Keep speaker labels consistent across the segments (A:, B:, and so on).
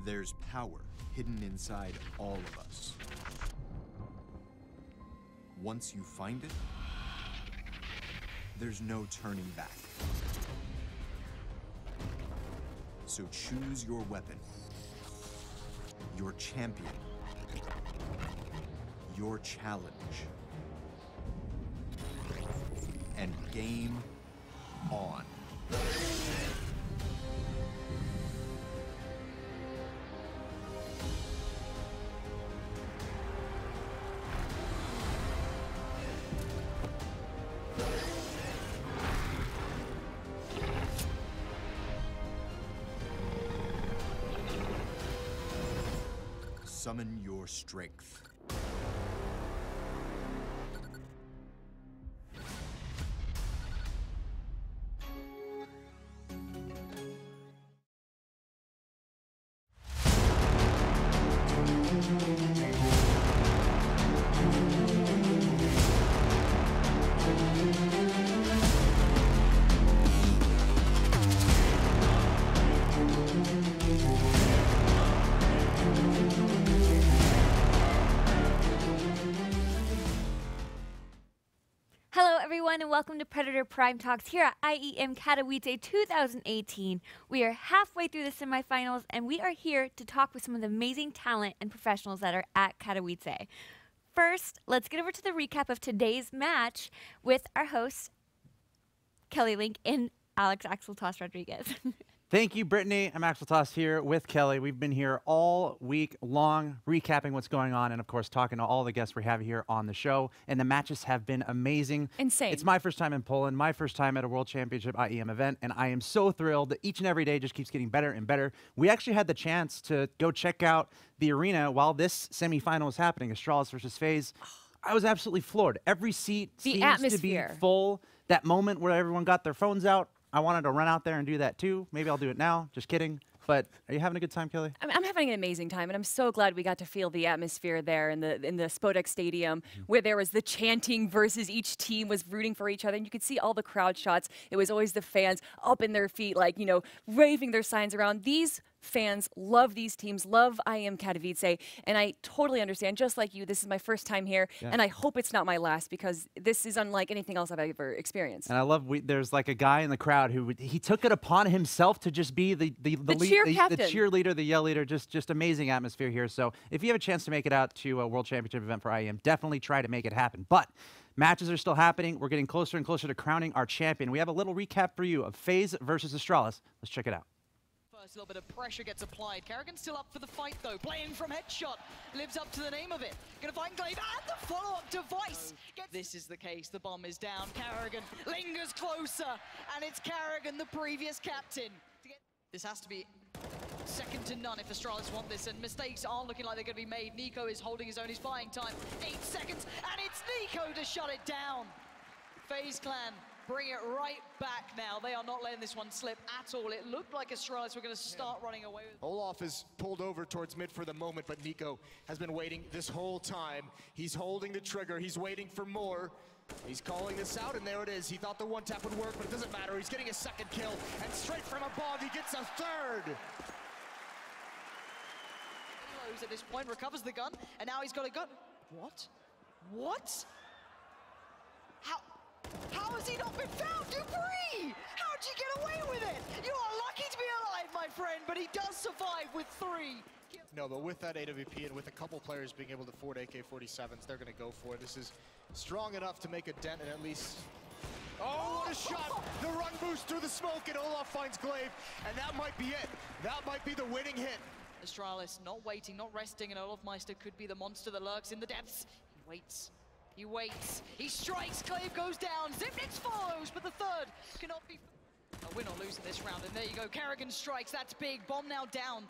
A: There's power hidden inside all of us. Once you find it, there's no turning back. So choose your weapon, your champion, your challenge, and game on. Summon your strength.
B: Everyone, and welcome to Predator Prime Talks here at IEM Katowice 2018. We are halfway through the semifinals, and we are here to talk with some of the amazing talent and professionals that are at Katowice. First, let's get over to the recap of today's match with our hosts, Kelly Link and Alex Axel Toss Rodriguez.
C: Thank you, Brittany. I'm Axel Toss here with Kelly. We've been here all week long recapping what's going on and, of course, talking to all the guests we have here on the show. And the matches have been amazing.
D: Insane.
C: It's my first time in Poland, my first time at a World Championship IEM event, and I am so thrilled that each and every day just keeps getting better and better. We actually had the chance to go check out the arena while this semifinal was happening, Astralis versus FaZe. I was absolutely floored. Every seat seems to be full. That moment where everyone got their phones out, I wanted to run out there and do that too. Maybe I'll do it now. Just kidding. But are you having a good time, Kelly?
D: I'm having an amazing time, and I'm so glad we got to feel the atmosphere there in the Spodek Stadium, where there was the chanting versus each team was rooting for each other, and you could see all the crowd shots. It was always the fans up in their feet, like, you know, waving their signs around. These fans love these teams, love IEM Katowice, and I totally understand. Just like you, this is my first time here, and I hope it's not my last, because this is unlike anything else I've ever experienced.
C: And I love there's like a guy in the crowd who he took it upon himself to just be the cheerleader, the yell leader. Just amazing atmosphere here. So if you have a chance to make it out to a World Championship event for IEM, definitely try to make it happen. But matches are still happening. We're getting closer and closer to crowning our champion. We have a little recap for you of FaZe versus Astralis. Let's check it out.
E: First little bit of pressure gets applied. Karrigan's still up for the fight though. Playing from headshot. Lives up to the name of it. Gonna find Glaive and the follow-up device. This is the case. The bomb is down. Karrigan lingers closer. And it's Karrigan, the previous captain. This has to be second to none if Astralis want this, and mistakes aren't looking like they're going to be made. Nico is holding his own, he's buying time. 8 seconds, and it's Nico to shut it down. FaZe Clan bring it right back now. They are not letting this one slip at all. It looked like Astralis were going to start running away with it.
F: Olaf is pulled over towards mid for the moment, but Nico has been waiting this whole time. He's holding the trigger, he's waiting for more. He's calling this out, and there it is. He thought the one tap would work, but it doesn't matter. He's getting a second kill, and straight from above, he gets a third.
E: At this point, recovers the gun, and now he's got a gun. What? What? How has he not been found? Dupree! How'd you get away with it? You are lucky to be alive, my friend, but he does survive with 3.
F: No, but with that AWP and with a couple players being able to afford AK-47s, they're going to go for it. This is strong enough to make a dent and at least... Oh, what a shot! The run boost through the smoke, and Olaf finds Glaive, and that might be it. That might be the winning hit.
E: Astralis not waiting, not resting, and Olaf Meister could be the monster that lurks in the depths. He waits. He waits. He strikes. Glaive goes down. Zipnix follows, but the third cannot be... A win or lose in this round, and there you go. Karrigan strikes. That's big. Bomb now down.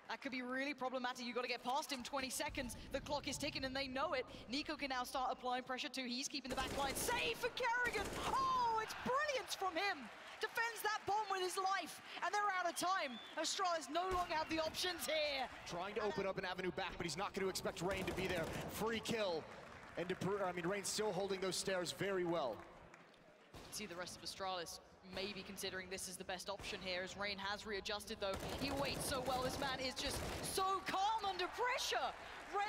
E: That could be really problematic. You've got to get past him. 20 seconds. The clock is ticking, and they know it. Nico can now start applying pressure too. He's keeping the back line. Save for Karrigan. Oh, it's brilliance from him. Defends that bomb with his life, and they're out of time. Astralis no longer have the options here.
F: Trying to open up an avenue back, but he's not going to expect Rain to be there. Free kill. And Rain's still holding those stairs very well.
E: See the rest of Astralis Maybe considering this is the best option here, as Rain has readjusted though. He waits so well, this man is just so calm under pressure.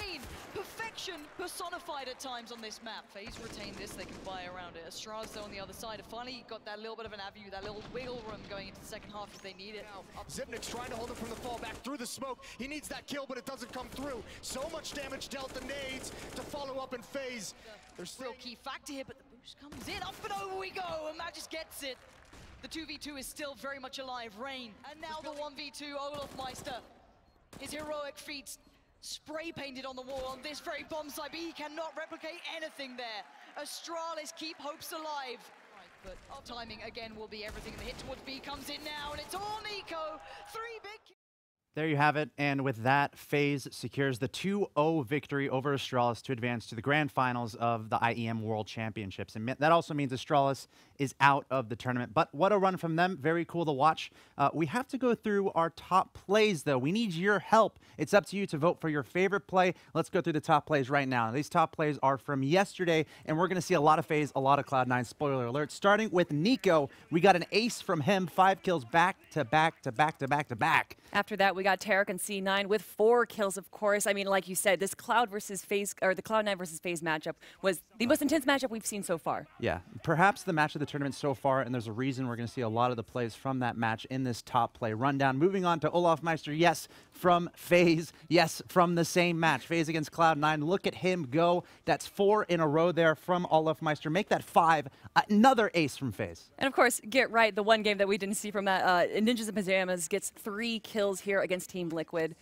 E: Rain, perfection personified at times on this map. FaZe retain this, they can buy around it. Astralis though on the other side have finally got that little bit of an avenue, that little wiggle room going into the second half if they need it.
F: Zipnik's trying to hold him from the fall back through the smoke. He needs that kill, but it doesn't come through. So much damage dealt, the nades to follow up in FaZe.
E: There's still key factor here, but the boost comes in. Up and over we go, and Magis gets it. The 2v2 is still very much alive. Rain, and now the 1v2. Olaf Meister, his heroic feats spray painted on the wall on this very bomb site, but he cannot replicate anything there. Astralis keep hopes alive. Right, but timing again will be everything. The hit towards B comes in now, and it's all Nico. 3 big kills.
C: There you have it, and with that, FaZe secures the 2-0 victory over Astralis to advance to the grand finals of the IEM World Championships. And that also means Astralis is out of the tournament. But what a run from them. Very cool to watch. We have to go through our top plays, though. We need your help. It's up to you to vote for your favorite play. Let's go through the top plays right now. These top plays are from yesterday, and we're going to see a lot of FaZe, a lot of Cloud9. Spoiler alert. Starting with Nico, we got an ace from him. 5 kills back to back to back to back to back.
D: After that, we got Tarek and C9 with 4 kills, of course. I mean, like you said, this Cloud versus FaZe, or the Cloud9 versus FaZe matchup was the most intense matchup we've seen so far.
C: Yeah, perhaps the match of the tournament so far, and there's a reason we're going to see a lot of the plays from that match in this top play rundown. Moving on to Olaf Meister, yes, from FaZe, yes, from the same match. FaZe against Cloud9, look at him go. That's 4 in a row there from Olaf Meister. Make that 5, another ace from FaZe.
D: And of course, get right, the one game that we didn't see from that, Ninjas in Pajamas gets 3 kills here against Team Liquid.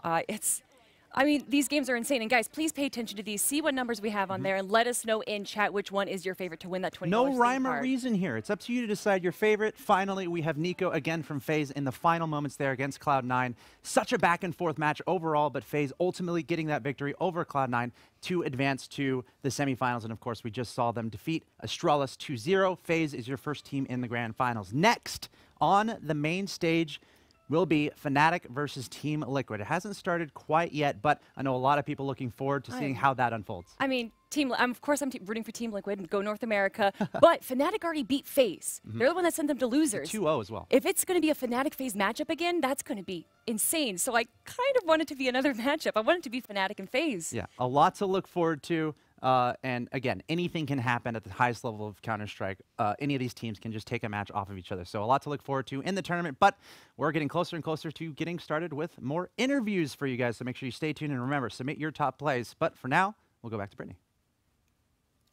D: I mean, these games are insane. And guys, please pay attention to these. See what numbers we have on there, and let us know in chat which one is your favorite to win that $20
C: No rhyme or
D: card.
C: reason here. It's up to you to decide your favorite. Finally, we have Nico again from FaZe in the final moments there against Cloud9. Such a back and forth match overall, but FaZe ultimately getting that victory over Cloud9 to advance to the semifinals. And of course, we just saw them defeat Astralis 2-0. FaZe is your first team in the grand finals. Next, on the main stage, will be Fnatic versus Team Liquid. It hasn't started quite yet, but I know a lot of people looking forward to seeing how that unfolds.
D: I mean, of course I'm rooting for Team Liquid and go North America, but Fnatic already beat FaZe. They're the one that sent them to losers.
C: 2-0 as well.
D: If it's going to be a Fnatic FaZe matchup again, that's going to be insane. So I kind of want it to be another matchup. I want it to be Fnatic and FaZe.
C: Yeah, a lot to look forward to. And again, anything can happen at the highest level of Counter-Strike. Any of these teams can just take a match off of each other. So a lot to look forward to in the tournament, but we're getting closer and closer to getting started with more interviews for you guys. So make sure you stay tuned and remember, submit your top plays. But for now, we'll go back to Brittany.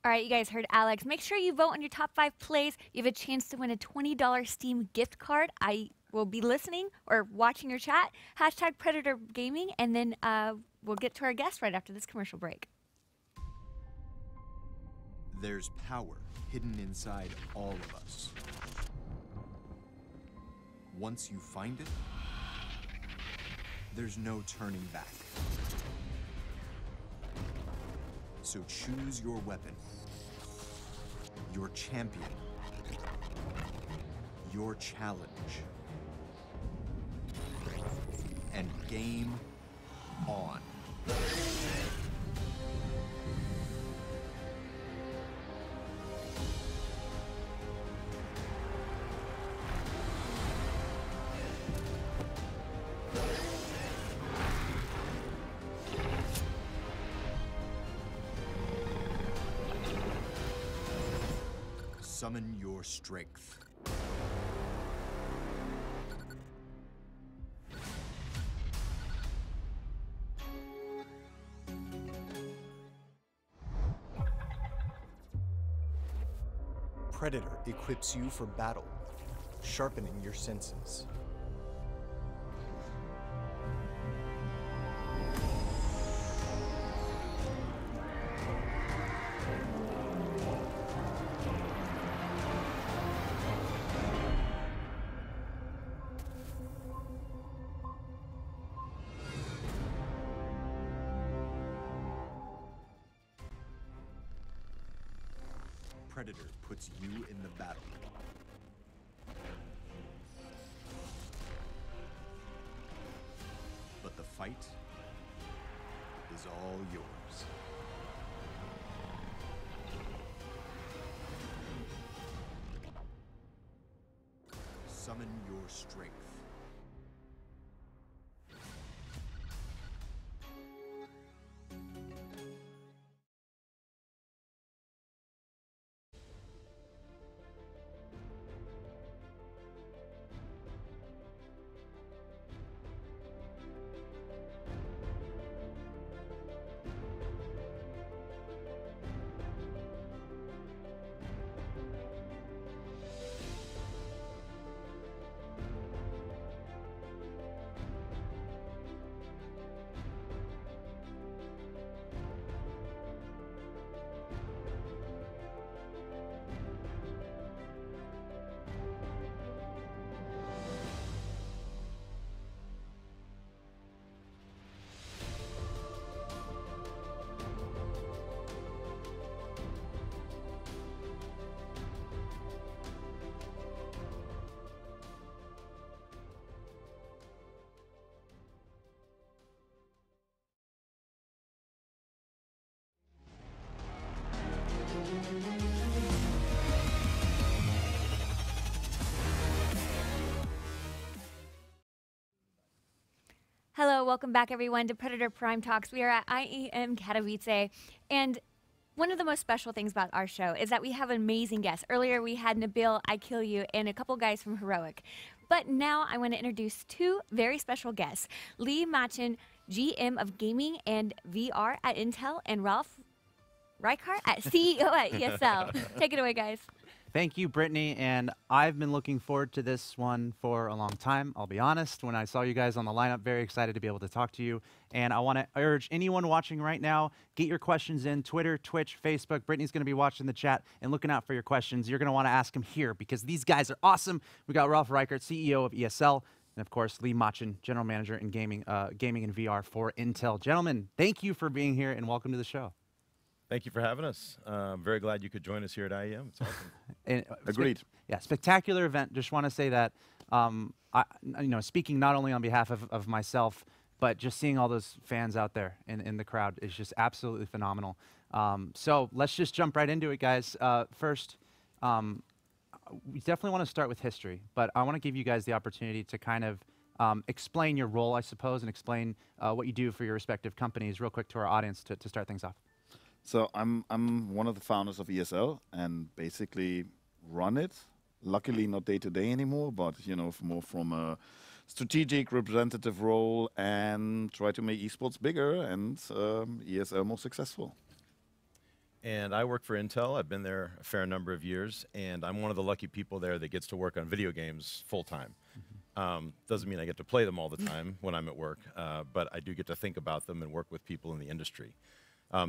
B: All right, you guys heard Alex. Make sure you vote on your top 5 plays. You have a chance to win a $20 Steam gift card. I will be listening or watching your chat. Hashtag Predator Gaming, and then we'll get to our guest right after this commercial break.
A: There's power hidden inside all of us. Once you find it, there's no turning back. So choose your weapon, your champion, your challenge, and game on. Summon your strength.
G: Predator equips you for battle, sharpening your senses.
A: Predator puts you in the battle. But the fight is all yours. summon your strength.
B: Hello, welcome back everyone to Predator Prime Talks. We are at IEM Katowice, and one of the most special things about our show is that we have amazing guests. Earlier we had Nabil, I Kill You, and a couple guys from Heroic. But now I want to introduce two very special guests. Lee Machen, GM of Gaming and VR at Intel, and Ralf Reichert, CEO at ESL. Take it away, guys.
C: Thank you, Brittany, and I've been looking forward to this one for a long time. I'll be honest, when I saw you guys on the lineup, very excited to be able to talk to you. And I want to urge anyone watching right now, get your questions in Twitter, Twitch, Facebook. Brittany's going to be watching the chat and looking out for your questions. You're going to want to ask them here because these guys are awesome. We got Ralf Reichert, CEO of ESL, and of course, Lee Machen, General Manager in Gaming and VR for Intel. Gentlemen, thank you for being here and welcome to the show.
H: Thank you for having us. I'm very glad you could join us here at IEM. It's awesome.
C: And,
H: Agreed.
C: Yeah, spectacular event. Just want to say that, speaking not only on behalf of myself, but just seeing all those fans out there in the crowd is just absolutely phenomenal. So let's just jump right into it, guys. First, we definitely want to start with history, but I want to give you guys the opportunity to kind of explain your role, I suppose, and explain what you do for your respective companies real quick to our audience to start things off.
I: So I'm one of the founders of ESL and basically run it. Luckily not day to day anymore, but more from a strategic representative role and try to make esports bigger and ESL more successful.
H: And I work for Intel. I've been there a fair number of years, and I'm one of the lucky people there that gets to work on video games full time. Doesn't mean I get to play them all the time when I'm at work, but I do get to think about them and work with people in the industry.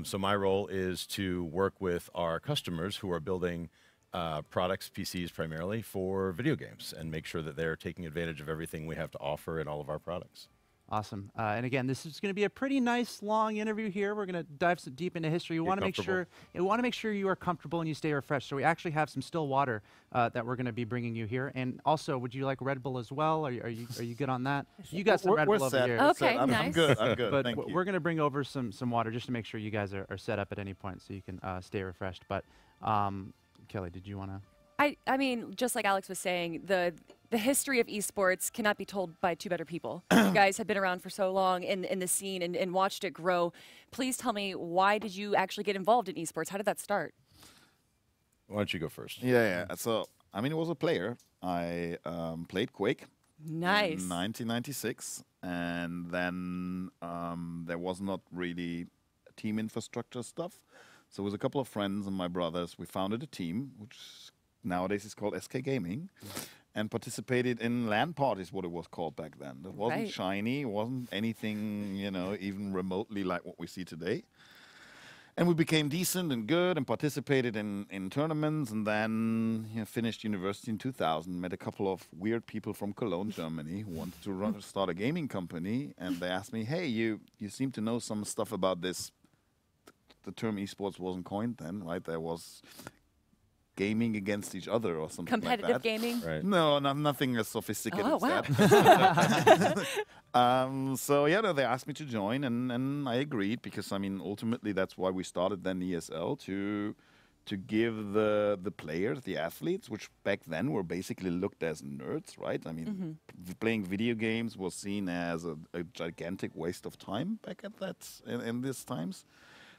H: So my role is to work with our customers who are building products, PCs primarily, for video games and make sure that they're taking advantage of everything we have to offer in all of our products.
C: Awesome. And again, this is going to be a pretty nice long interview here. We're going to dive deep into history. We want to make sure you are comfortable and you stay refreshed. So we actually have some still water that we're going to be bringing you here. And also, would you like Red Bull as well? Are you good on that? You got some Red Bull over here.
D: Okay,
I: I'm
D: nice.
I: good. I'm good.
C: But
I: Thank you.
C: we're going to bring over some water just to make sure you guys are set up at any point so you can stay refreshed. But Kelly, did you want to?
D: I mean, just like Alex was saying, the history of esports cannot be told by two better people. You guys have been around for so long in the scene and watched it grow. Please tell me, why did you actually get involved in esports? How did that start?
H: Why don't you go first?
I: Yeah. So, I mean, I was a player. I played Quake.
D: Nice.
I: In 1996. And then there was not really team infrastructure stuff. So with a couple of friends and my brothers, we founded a team, which nowadays is called SK Gaming, and participated in LAN parties, what it was called back then. It wasn't shiny, it wasn't anything, even remotely like what we see today. And we became decent and good and participated in tournaments, and then finished university in 2000, met a couple of weird people from Cologne, Germany, who wanted to start a gaming company, and they asked me, hey, you seem to know some stuff about this. The term esports wasn't coined then, right? There was gaming against each other or something
D: Competitive
I: like that.
D: gaming?
I: Right. No, nothing as sophisticated as
D: wow.
I: that. So yeah, they asked me to join, and I agreed because I mean, ultimately that's why we started then ESL to give the players, the athletes, which back then were basically looked as nerds, right? I mean, playing video games was seen as a gigantic waste of time back at in these times.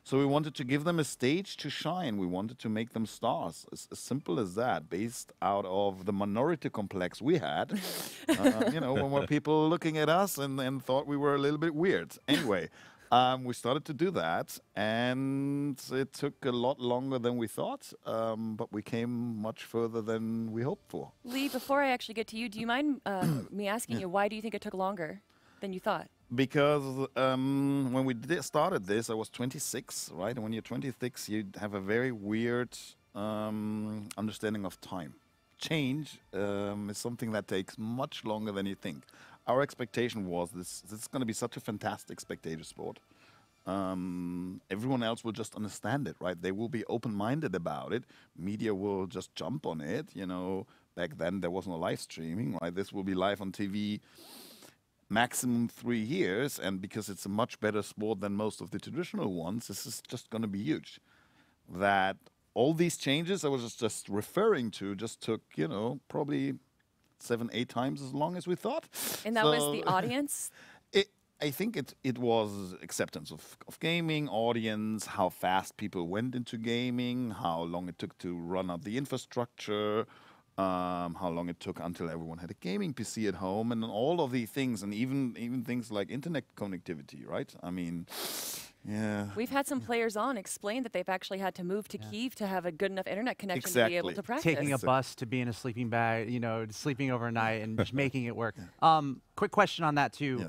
I: So we wanted to give them a stage to shine. We wanted to make them stars, as simple as that, based out of the minority complex we had. You know, when were people looking at us and thought we were a little bit weird. Anyway. We started to do that, and it took a lot longer than we thought, but we came much further than we hoped for.
D: Lee, before I actually get to you, do you mind me asking you, why do you think it took longer than you thought?
I: Because when we started this, I was 26, right? And when you're 26, you have a very weird understanding of time. Change is something that takes much longer than you think. Our expectation was this is going to be such a fantastic spectator sport. Everyone else will just understand it, right? They will be open-minded about it. Media will just jump on it. You know, back then there wasn't a live streaming, right? This will be live on TV maximum 3 years, and because it's a much better sport than most of the traditional ones, this is just going to be huge. That all these changes I was just referring to just took, you know, probably 7, 8 times as long as we thought.
D: And that was the audience?
I: I think it was acceptance of gaming, audience, how fast people went into gaming, how long it took to run up the infrastructure, how long it took until everyone had a gaming PC at home, and all of these things, and even things like internet connectivity, right? I mean, yeah.
D: We've had some players on explain that they've actually had to move to Kyiv to have a good enough internet connection to be able to practice.
C: Taking a bus to be in a sleeping bag, you know, sleeping overnight and just making it work. Quick question on that too.
I: Yeah.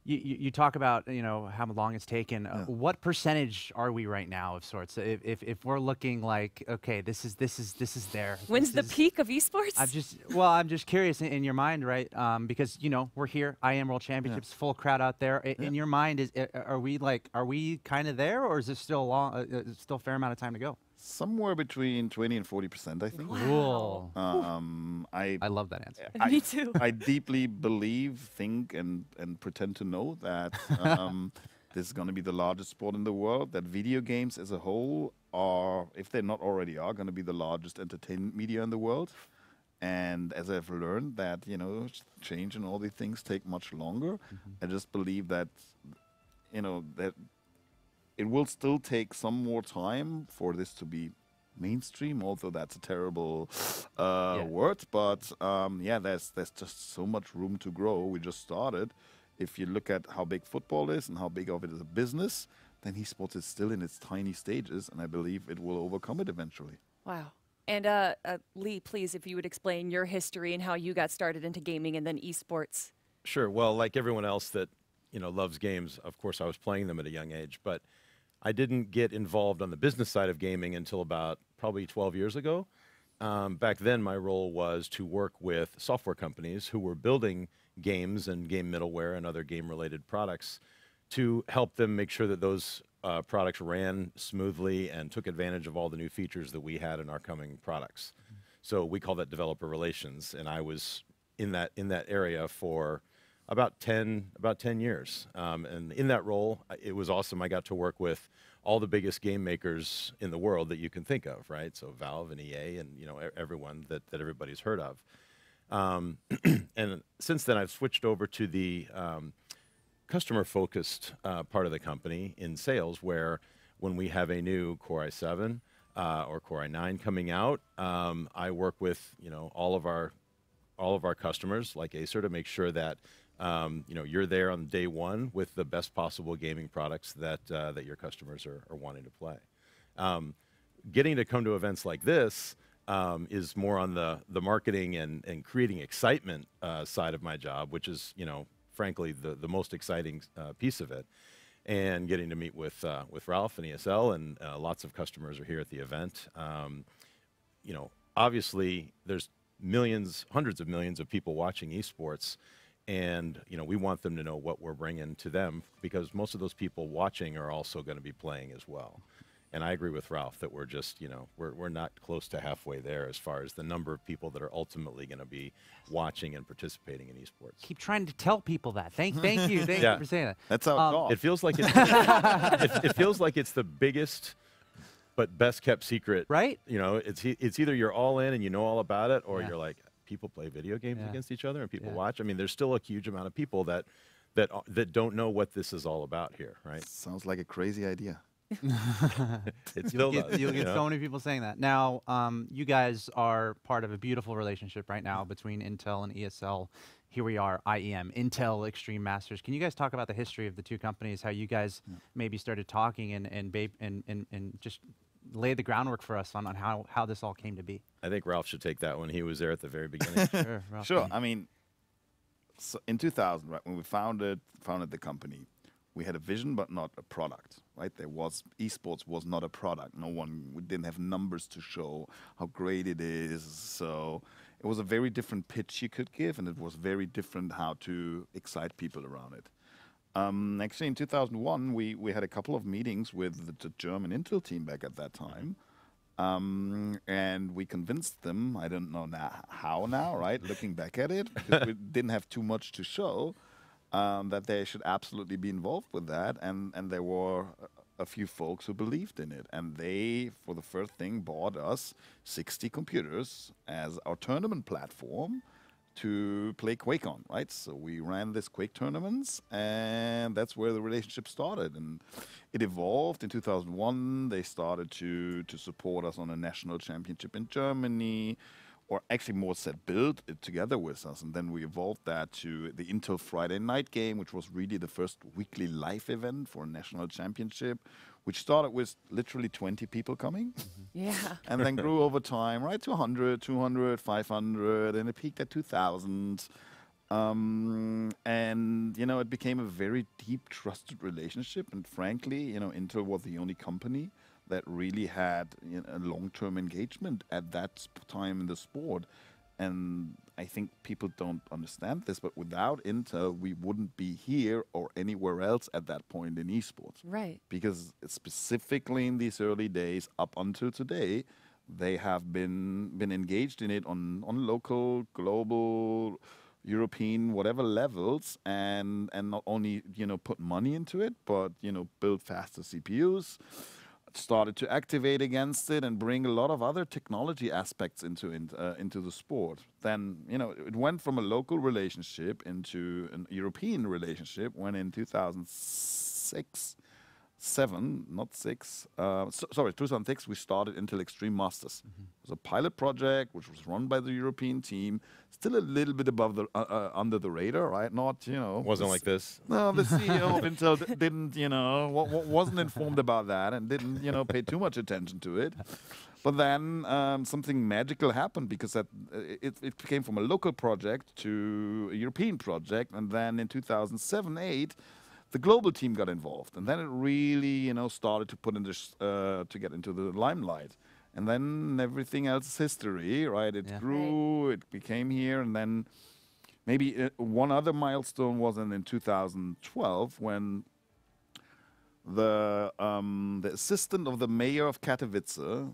C: You talk about, you know, how long it's taken. What percentage are we right now of sorts? If we're looking like, okay, this is there.
D: When's the peak of esports?
C: I'm just curious in your mind, right? Because, you know, we're here, IEM World Championships, full crowd out there. In your mind, are we kind of there, or is there still still a fair amount of time to go?
I: Somewhere between 20 and 40%, I think.
C: Cool.
I: I
C: love that answer.
D: Me too.
I: I deeply believe, think, and pretend to know that this is going to be the largest sport in the world, that video games as a whole are, if they not already are, going to be the largest entertainment media in the world. And as I've learned that, you know, change and all these things take much longer, I just believe that, you know, that it will still take some more time for this to be mainstream, although that's a terrible word. But yeah, there's just so much room to grow. We just started. If you look at how big football is and how big of it is a business, then esports is still in its tiny stages, and I believe it will overcome it eventually.
D: Wow. And Lee, please, if you would explain your history and how you got started into gaming and then esports.
H: Sure. Well, like everyone else that, you know, loves games, of course I was playing them at a young age, but I didn't get involved on the business side of gaming until about probably 12 years ago. Back then, my role was to work with software companies who were building games and game middleware and other game-related products to help them make sure that those products ran smoothly and took advantage of all the new features that we had in our coming products. So we call that developer relations, and I was in that area for about 10 years. And in that role, it was awesome. I got to work with all the biggest game makers in the world that you can think of, right? So Valve and EA and, you know, everyone that everybody's heard of. And since then, I've switched over to the customer-focused part of the company in sales, where when we have a new Core i7 or Core i9 coming out, I work with, you know, all of our customers like Acer to make sure that you know, you're there on day one with the best possible gaming products that your customers are wanting to play. Getting to come to events like this is more on the marketing and creating excitement side of my job, which is, you know, frankly the most exciting piece of it. And getting to meet with Ralf and ESL, and lots of customers are here at the event. You know, obviously there's millions, hundreds of millions of people watching esports. And, you know, we want them to know what we're bringing to them, because most of those people watching are also going to be playing as well. And I agree with Ralf that we're just, you know, we're not close to halfway there as far as the number of people that are ultimately going to be watching and participating in esports.
C: Keep trying to tell people that. Thank you for saying that.
I: That's how it's
H: It feels like it's, it feels like it's the biggest but best kept secret.
C: Right?
H: You know, it's either you're all in and you know all about it, or
C: Yeah.
H: you're like, people play video games
C: Yeah.
H: against each other and people
C: Yeah.
H: watch. I mean, there's still a huge amount of people that don't know what this is all about here, right?
I: Sounds like a crazy idea.
H: It still does.
C: You'll
H: you
C: get
H: know?
C: so many people saying that. Now, you guys are part of a beautiful relationship right now between Intel and ESL. Here we are, IEM, Intel Extreme Masters. Can you guys talk about the history of the two companies, how you guys maybe started talking and just lay the groundwork for us on how this all came to be?
H: I think Ralph should take that one. He was there at the very beginning.
C: Sure, Ralph.
I: Sure. I mean, so in 2000, right, when we founded the company, we had a vision but not a product, right? Esports was not a product. We didn't have numbers to show how great it is. So it was a very different pitch you could give, and it was very different how to excite people around it. Actually, in 2001, we had a couple of meetings with the German Intel team back at that time. And we convinced them, I don't know how now, right? Looking back at it, because we didn't have too much to show, that they should absolutely be involved with that. And there were a few folks who believed in it. And they, for the first thing, bought us 60 computers as our tournament platform to play Quake on, right? So we ran this Quake tournaments, and that's where the relationship started. And it evolved. In 2001, they started to support us on a national championship in Germany, or actually more said, build it together with us. And then we evolved that to the Intel Friday night game, which was really the first weekly live event for a national championship, which started with literally 20 people coming.
D: Yeah.
I: And then grew over time, right, to 100, 200, 500, and it peaked at 2,000. And, you know, it became a very deep, trusted relationship. And frankly, you know, Intel was the only company that really had, you know, a long-term engagement at that time in the sport. And I think people don't understand this, but without Intel, we wouldn't be here or anywhere else at that point in esports.
D: Right.
I: Because specifically in these early days, up until today, they have been engaged in it on local, global, European, whatever levels, and not only, you know, put money into it, but, you know, build faster CPUs, started to activate against it and bring a lot of other technology aspects into the sport. Then, you know, it went from a local relationship into a European relationship when in 2006, 2006, we started Intel Extreme Masters. It was a pilot project which was run by the European team, still a little bit above the under the radar, right? Not, you know,
H: Wasn't like this.
I: No, the CEO of Intel didn't, you know, wasn't informed about that and didn't, you know, pay too much attention to it. But then something magical happened because it came from a local project to a European project, and then in 2007-8. The global team got involved, and then it really, you know, started to put in this to get into the limelight, and then everything else is history, right? It grew, it became here, and then maybe one other milestone was in 2012 when the assistant of the mayor of Katowice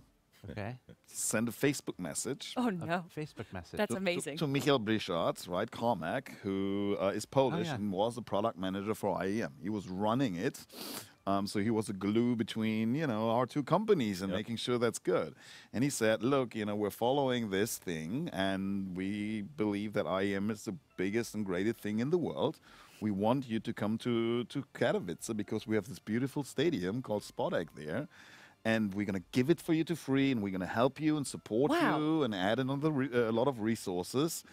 I: sent a Facebook message.
D: Oh no!
C: Facebook message.
D: That's amazing.
I: To Michael Reichert, right, Cormac, who is Polish and was the product manager for IEM. He was running it, so he was the glue between, you know, our two companies and making sure that's good. And he said, "Look, you know, we're following this thing, and we believe that IEM is the biggest and greatest thing in the world. We want you to come to Katowice because we have this beautiful stadium called Spodek there." And we're going to give it for you to free, and we're going to help you and support you and add another a lot of resources.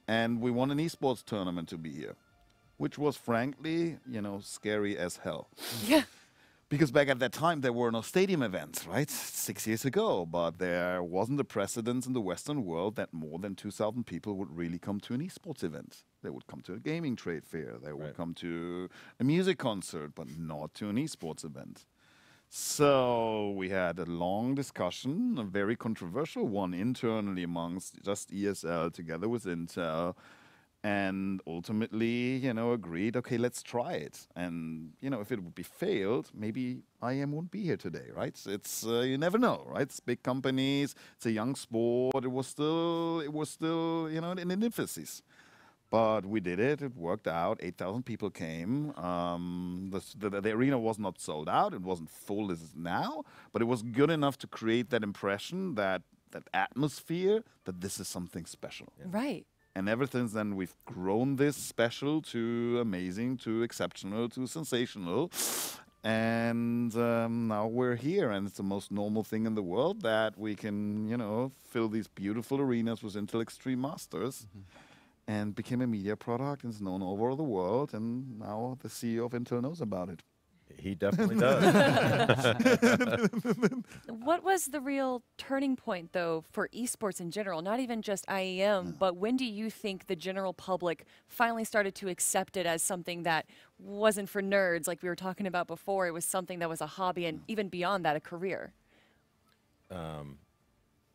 I: And we want an esports tournament to be here, which was frankly, you know, scary as hell.
D: Yeah.
I: Because back at that time, there were no stadium events, right? 6 years ago. But there wasn't a precedent in the Western world that more than 2,000 people would really come to an esports event. They would come to a gaming trade fair. They would come to a music concert, but not to an esports event. So we had a long discussion, a very controversial one internally amongst just ESL together with Intel, and ultimately, you know, agreed, okay, let's try it. And, you know, if it would be failed, maybe IEM won't be here today, right? It's you never know, right? It's big companies, it's a young sport. It was still, you know, in infancy. But we did it. It worked out. 8,000 people came. The arena was not sold out. It wasn't full as it is now, but it was good enough to create that impression, that atmosphere, that this is something special.
D: Right.
I: And ever since then, we've grown this special to amazing, to exceptional, to sensational. And now we're here, and it's the most normal thing in the world that we can, you know, fill these beautiful arenas with Intel Extreme Masters. And became a media product, and it's known all over the world, and now the CEO of Intel knows about it.
H: He definitely does.
D: What was the real turning point, though, for esports in general? Not even just IEM, but when do you think the general public finally started to accept it as something that wasn't for nerds, like we were talking about before? It was something that was a hobby, and even beyond that, a career.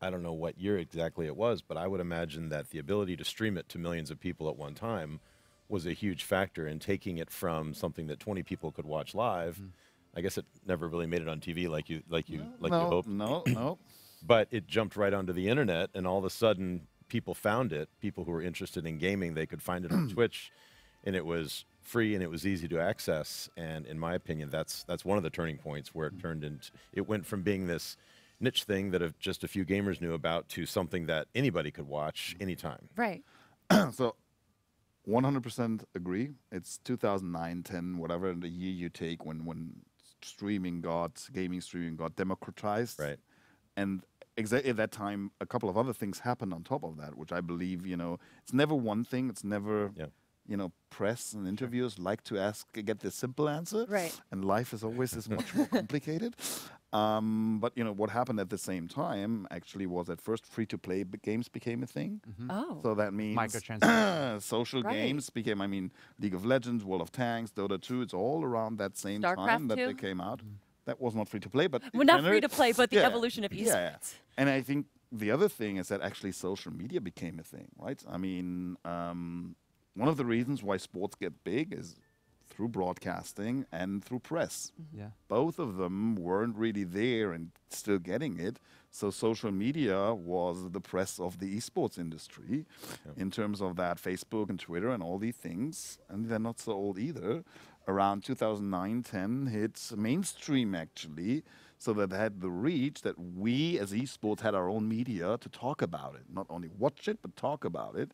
H: I don't know what year exactly it was, but I would imagine that the ability to stream it to millions of people at one time was a huge factor in taking it from something that 20 people could watch live. I guess it never really made it on TV like you hoped.
I: No.
H: But it jumped right onto the internet, and all of a sudden people found it. People who were interested in gaming, they could find it on Twitch, and it was free and it was easy to access. And in my opinion, that's one of the turning points where it turned into, it went from being this niche thing that just a few gamers knew about to something that anybody could watch anytime.
D: Right.
I: So 100% agree. It's 2009, 10, whatever the year you take when gaming streaming got democratized.
H: Right.
I: And exactly at that time, a couple of other things happened on top of that, which I believe, you know, it's never one thing. It's never, you know, press and interviewers like to get the simple answer.
D: Right.
I: And life is always is much more complicated. But, you know, what happened at the same time actually was at first free-to-play games became a thing.
D: Oh.
I: So that means
C: Microtransactions.
I: social games became, I mean, League of Legends, World of Tanks, Dota 2, it's all around that same time that they came out. That was not free-to-play, but...
D: Well, not free-to-play, but the evolution of esports.
I: Yeah. And I think the other thing is that actually social media became a thing, right? I mean, one of the reasons why sports get big is through broadcasting and through press. Both of them weren't really there and still getting it. So social media was the press of the esports industry in terms of that Facebook and Twitter and all these things. And they're not so old either. Around 2009, 10 hit mainstream actually. So that had the reach that we as esports had our own media to talk about it. Not only watch it, but talk about it.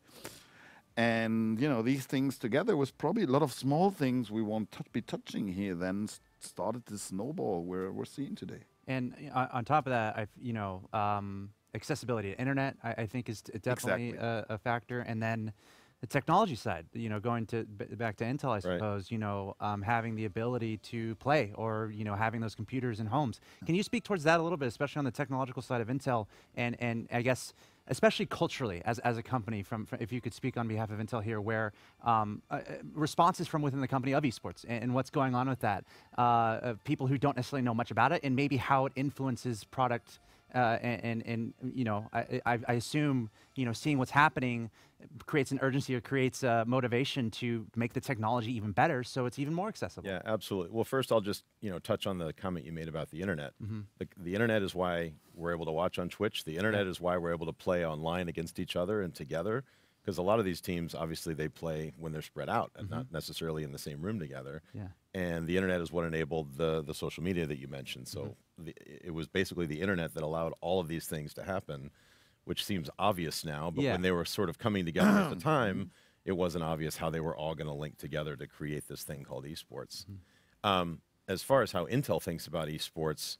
I: And, you know, these things together was probably a lot of small things we won't be touching here then started to snowball we're seeing today.
C: And on top of that, accessibility to internet, I think is definitely a factor. And then the technology side, you know, going back to Intel, I suppose, you know, having the ability to play or, you know, having those computers in homes. Can you speak towards that a little bit, especially on the technological side of Intel and I guess, especially culturally as a company, from if you could speak on behalf of Intel here, where responses from within the company of esports and what's going on with that, people who don't necessarily know much about it, and maybe how it influences product, and you know, I assume, you know, seeing what's happening creates an urgency or creates a motivation to make the technology even better so it's even more accessible.
H: Yeah, absolutely. Well, first I'll just, you know, touch on the comment you made about the internet. The internet is why we're able to watch on Twitch. The internet is why we're able to play online against each other and together, because a lot of these teams, obviously, they play when they're spread out and not necessarily in the same room together. And the internet is what enabled the social media that you mentioned. So it was basically the internet that allowed all of these things to happen, which seems obvious now, but when they were sort of coming together at the time, it wasn't obvious how they were all going to link together to create this thing called esports. As far as how Intel thinks about esports,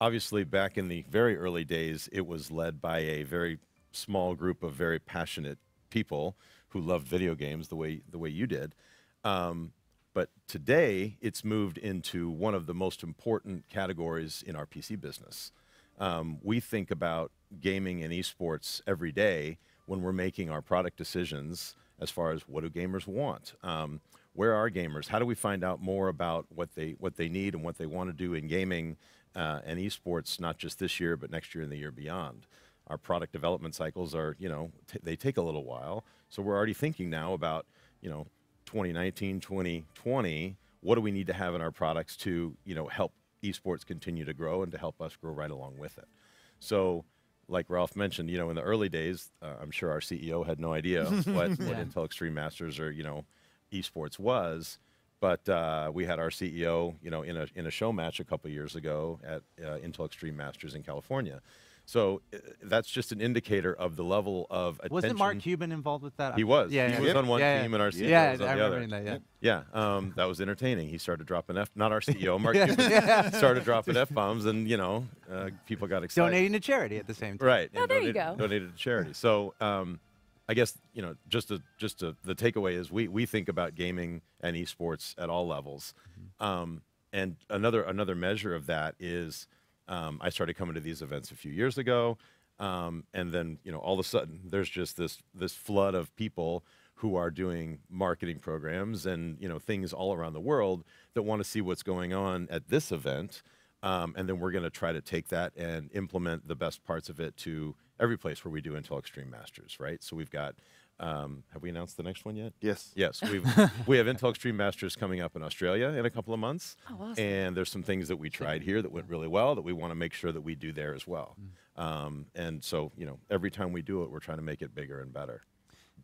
H: obviously back in the very early days, it was led by a very small group of very passionate people who loved video games the way you did. But today, it's moved into one of the most important categories in our PC business. We think about gaming and esports every day when we're making our product decisions as far as what do gamers want. Where are gamers? How do we find out more about what they need and what they want to do in gaming and esports, not just this year, but next year and the year beyond? Our product development cycles are, you know, they take a little while. So we're already thinking now about, you know, 2019, 2020, what do we need to have in our products to, you know, help esports continue to grow and to help us grow right along with it. So like Ralf mentioned, you know, in the early days, I'm sure our CEO had no idea what Intel Extreme Masters or, you know, esports was. But we had our CEO, you know, in a show match a couple years ago at Intel Extreme Masters in California. So that's just an indicator of the level of attention.
C: Wasn't Mark Cuban involved with that?
H: He was.
C: Yeah,
H: he was on one team and our CEO was on the other.
C: That,
H: yeah. That was entertaining. He started dropping not our CEO, Mark Cuban, started dropping F-bombs, and, you know, people got excited.
C: Donating to charity at the same time.
H: Right.
D: Oh, there you go.
H: Donated to charity. So I guess, you know, the takeaway is we think about gaming and esports at all levels. And another measure of that is I started coming to these events a few years ago, and then, you know, all of a sudden there's just this flood of people who are doing marketing programs and, you know, things all around the world that want to see what's going on at this event, and then we're going to try to take that and implement the best parts of it to every place where we do Intel Extreme Masters, right? So we've got. Have we announced the next one yet?
I: Yes.
H: Yes, we have Intel Extreme Masters coming up in Australia in a couple of months.
D: Oh, awesome.
H: And there's some things that we tried here that went really well that we want to make sure that we do there as well. And so, you know, every time we do it, we're trying to make it bigger and better.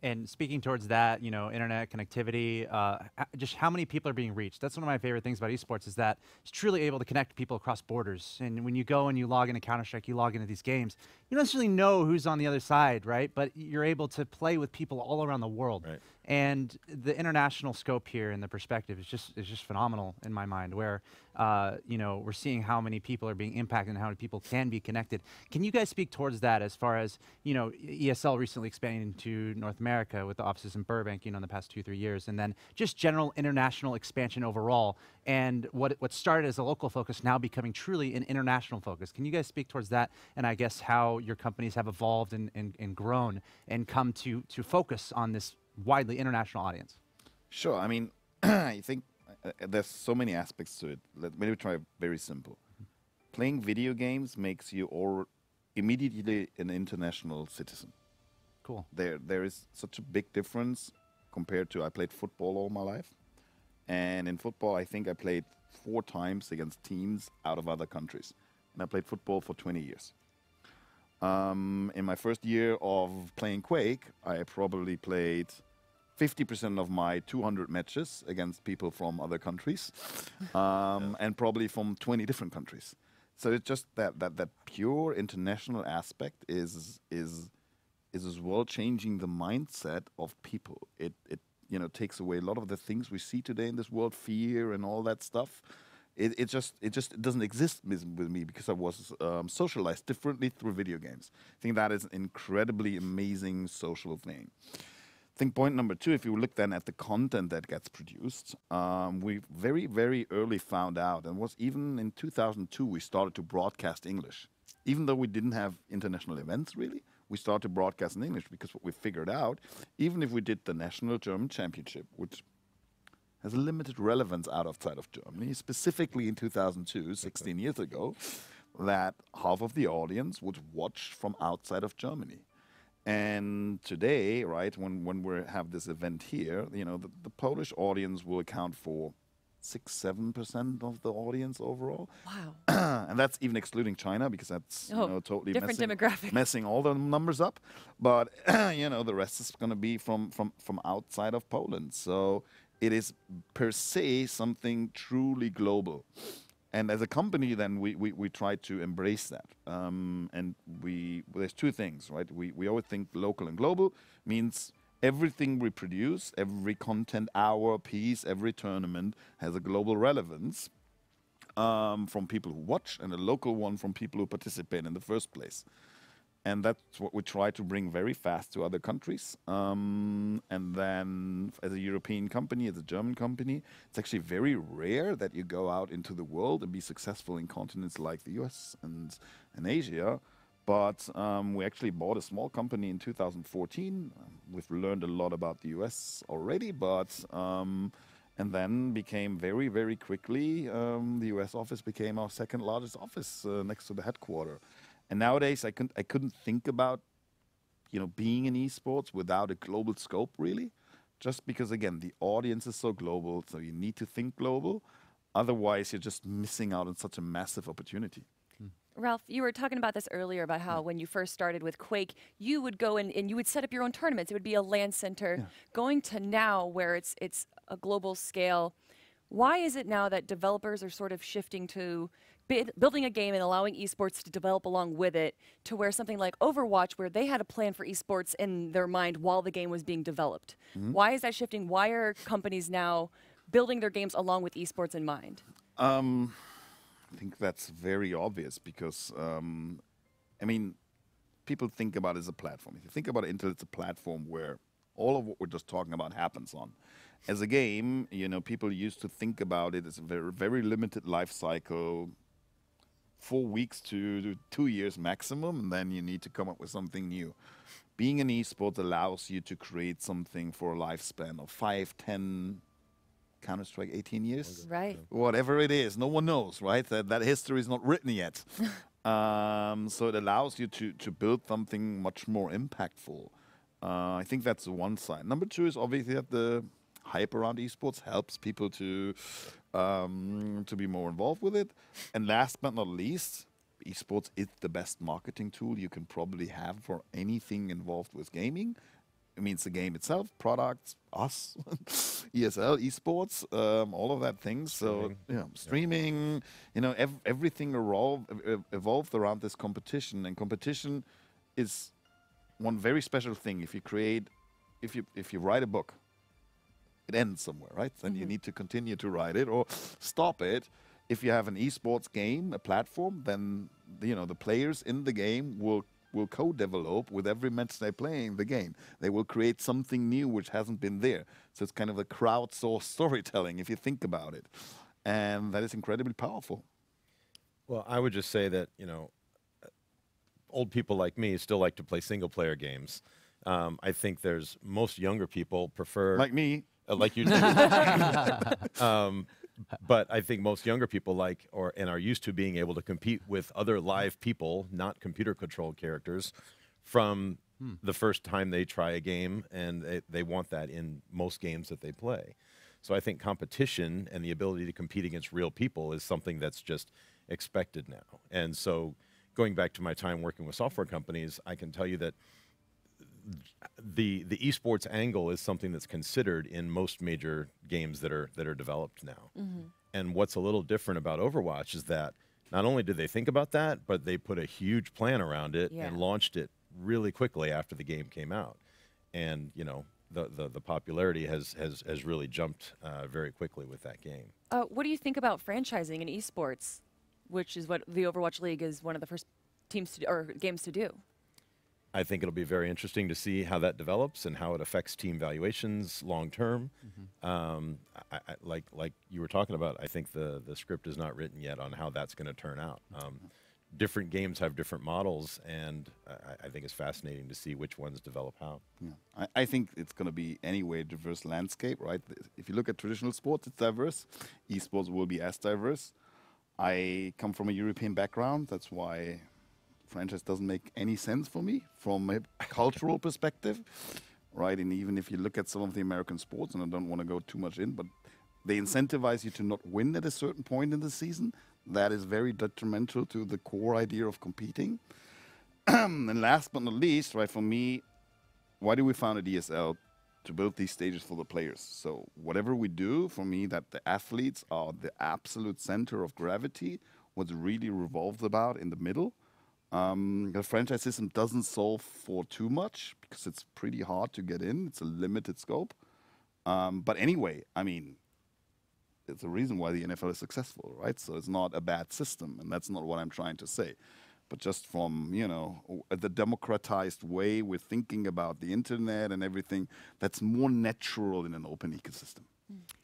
C: And speaking towards that, you know, internet connectivity, just how many people are being reached. That's one of my favorite things about esports is that it's truly able to connect people across borders. And when you go and you log into Counter-Strike, you log into these games, you don't necessarily know who's on the other side, right? But you're able to play with people all around the world.
H: Right.
C: And the international scope here and the perspective is just phenomenal in my mind, where you know, we're seeing how many people are being impacted and how many people can be connected. Can you guys speak towards that as far as, you know, ESL recently expanding into North America with the offices in Burbank, you know, in the past 2-3 years, and then just general international expansion overall, and what started as a local focus now becoming truly an international focus. Can you guys speak towards that, and I guess how your companies have evolved and grown and come to focus on this widely international audience?
I: Sure. I mean, I think there's so many aspects to it. Let me try very simple. Playing video games makes you immediately an international citizen.
C: Cool.
I: There is such a big difference compared to I played football all my life. And in football, I think I played 4 times against teams out of other countries. And I played football for 20 years. In my first year of playing Quake, I probably played 50% of my 200 matches against people from other countries, and probably from 20 different countries. So it's just that pure international aspect is as well changing the mindset of people. It you know, takes away a lot of the things we see today in this world, fear and all that stuff. It just doesn't exist with me because I was socialized differently through video games. I think that is an incredibly amazing social thing. I think point number 2, if you look then at the content that gets produced, we very, very early found out, and was even in 2002 we started to broadcast English. Even though we didn't have international events really, we started to broadcast in English because what we figured out, even if we did the national German championship, which has limited relevance outside of Germany, specifically in 2002, 16 years ago, that half of the audience would watch from outside of Germany. And today, right, when we have this event here, you know, the Polish audience will account for 6-7% of the audience overall.
D: Wow.
I: And that's even excluding China, because that's, you know, totally
D: different demographic.
I: messing all the numbers up. But you know, the rest is going to be from outside of Poland. So it is per se something truly global. And as a company, then we try to embrace that. And there's 2 things, right? We always think local and global means everything we produce, every content hour, piece, every tournament has a global relevance from people who watch, and a local one from people who participate in the first place. And that's what we try to bring very fast to other countries. And then as a European company, as a German company, it's actually very rare that you go out into the world and be successful in continents like the US and Asia. But we actually bought a small company in 2014. We've learned a lot about the US already, but and then became very, very quickly, the US office became our 2nd largest office next to the headquarters. And nowadays, I couldn't think about, you know, being in esports without a global scope, really. Just because, again, the audience is so global, so you need to think global. Otherwise, you're just missing out on such a massive opportunity.
D: Ralph, you were talking about this earlier about how when you first started with Quake, you would go in and you would set up your own tournaments. It would be a LAN center. Going to now where it's a global scale, why is it now that developers are sort of shifting to building a game and allowing esports to develop along with it, to where something like Overwatch, where they had a plan for esports in their mind while the game was being developed? Why is that shifting? Why are companies now building their games along with esports in mind?
I: I think that's very obvious because, I mean, people think about it as a platform. If you think about Intel, it's a platform where all of what we're just talking about happens on. As a game, you know, people used to think about it as a very, very limited life cycle, 4 weeks to 2 years maximum, and then you need to come up with something new. Being an esport allows you to create something for a lifespan of 5, 10, Counter-Strike 18 years?
D: Right.
I: Whatever it is, no one knows, right? That history is not written yet. So it allows you to build something much more impactful. I think that's one side. Number two is obviously that the hype around esports helps people to be more involved with it. And last but not least, esports is the best marketing tool you can probably have for anything involved with gaming. It means the game itself, products, us, ESL, esports, all of that things. So, streaming, you know, everything evolved around this competition. And competition is one very special thing. If you write a book, it ends somewhere, right? Then you need to continue to write it or stop it. If you have an esports game, a platform, then, you know, the players in the game will co-develop with every match they're playing the game. They will create something new which hasn't been there. So it's kind of a crowdsourced storytelling if you think about it. And that is incredibly powerful.
H: Well, I would just say that, you know, old people like me still like to play single-player games. I think most younger people prefer...
I: Like me.
H: Like you do. But I think most younger people and are used to being able to compete with other live people, not computer-controlled characters, from the first time they try a game, and they want that in most games that they play. So I think competition and the ability to compete against real people is something that's just expected now. And so going back to my time working with software companies, I can tell you that the esports angle is something that's considered in most major games that are developed now. And what's a little different about Overwatch is that not only did they think about that, but they put a huge plan around it and launched it really quickly after the game came out. And you know, the popularity has really jumped very quickly with that game.
D: What do you think about franchising in esports, which is what the Overwatch League is one of the first teams to or games to do?
H: I think it'll be very interesting to see how that develops and how it affects team valuations long term. Like you were talking about, I think the script is not written yet on how that's going to turn out. Different games have different models, and I think it's fascinating to see which ones develop how.
I: Yeah. I think it's going to be anyway a diverse landscape, right? If you look at traditional sports, it's diverse. Esports will be as diverse. I come from a European background. That's why franchise doesn't make any sense for me from a cultural perspective, right? And even if you look at some of the American sports, and I don't want to go too much in, but they incentivize you to not win at a certain point in the season. That is very detrimental to the core idea of competing. And last but not least, right, for me, why do we found ESL? To build these stages for the players. So whatever we do, for me, that the athletes are the absolute center of gravity, what's really revolved about in the middle. The franchise system doesn't solve for too much because it's pretty hard to get in. It's a limited scope. But anyway, I mean, it's a reason why the NFL is successful, right? So it's not a bad system, and that's not what I'm trying to say. But just from, you know, the democratized way we're thinking about the internet and everything, that's more natural in an open ecosystem.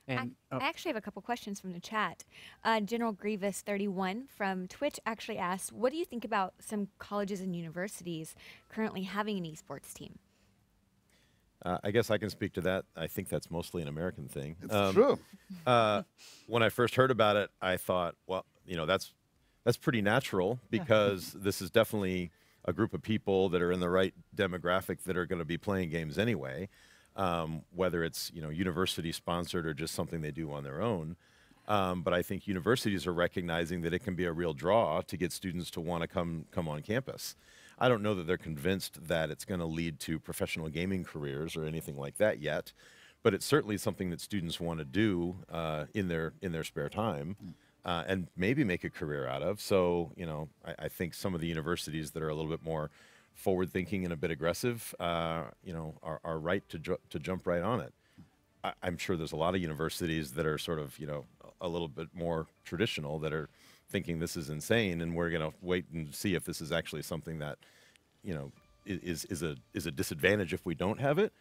B: I actually have a couple questions from the chat. General Grievous 31 from Twitch actually asked, what do you think about some colleges and universities currently having an esports team?
H: I guess I can speak to that. I think that's mostly an American thing.
I: It's true.
H: When I first heard about it, I thought, well, you know, that's pretty natural because this is definitely a group of people that are in the right demographic that are going to be playing games anyway. Whether it's, you know, university sponsored or just something they do on their own. But I think universities are recognizing that it can be a real draw to get students to want to come on campus. I don't know that they're convinced that it's going to lead to professional gaming careers or anything like that yet, but it's certainly something that students want to do in their spare time and maybe make a career out of. So, you know, I think some of the universities that are a little bit more forward-thinking and a bit aggressive, you know, are right to jump right on it. I'm sure there's a lot of universities that are sort of, you know, a little bit more traditional that are thinking this is insane, and we're going to wait and see if this is actually something that, you know, is a disadvantage if we don't have it.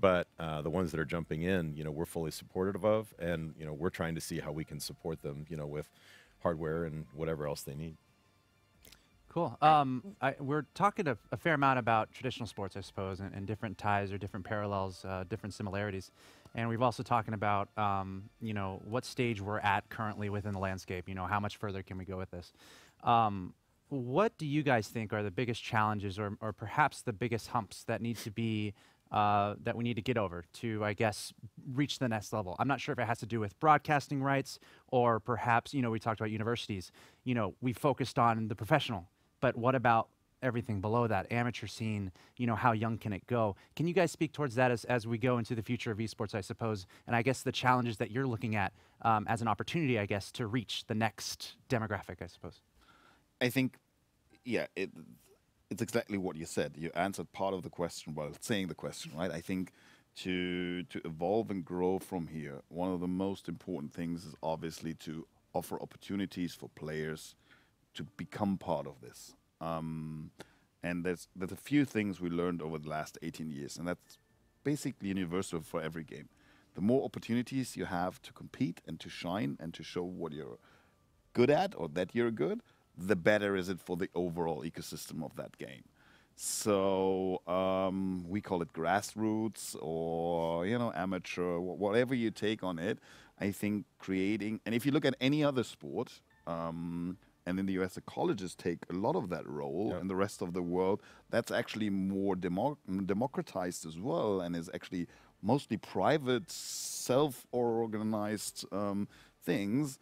H: But the ones that are jumping in, you know, we're fully supportive of, and, you know, we're trying to see how we can support them, you know, with hardware and whatever else they need.
C: Cool. We're talking a fair amount about traditional sports, I suppose, and different ties or different parallels, different similarities. And we've also talking about, you know, what stage we're at currently within the landscape. You know, how much further can we go with this? What do you guys think are the biggest challenges, or perhaps the biggest humps that need to be that we need to get over to, I guess, reach the next level? I'm not sure if it has to do with broadcasting rights, or perhaps, you know, we talked about universities. You know, we focused on the professional, but what about everything below that, amateur scene? You know, how young can it go? Can you guys speak towards that as we go into the future of esports, I suppose, and I guess the challenges that you're looking at as an opportunity, I guess, to reach the next demographic, I suppose?
I: I think, yeah, it's exactly what you said. You answered part of the question while saying the question, right? I think to evolve and grow from here, one of the most important things is obviously to offer opportunities for players to become part of this. And there's a few things we learned over the last 18 years, and that's basically universal for every game. The more opportunities you have to compete and to shine and to show what you're good at or that you're good, the better is it for the overall ecosystem of that game. So we call it grassroots or, you know, amateur, whatever you take on it. I think creating, and if you look at any other sport, and in the US, the colleges take a lot of that role. In the rest of the world, that's actually more democratized as well, and is actually mostly private, self-organized things.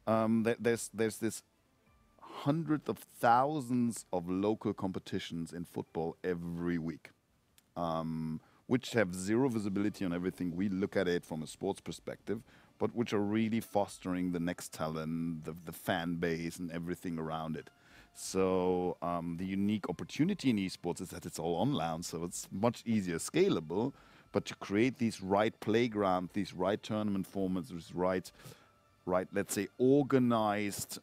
I: There's this hundreds of thousands of local competitions in football every week, which have zero visibility on everything. We look at it from a sports perspective, but which are really fostering the next talent, the fan base, and everything around it. So the unique opportunity in esports is that it's all online, so it's much easier scalable. But to create these right playgrounds, these right tournament formats, these right, let's say, organized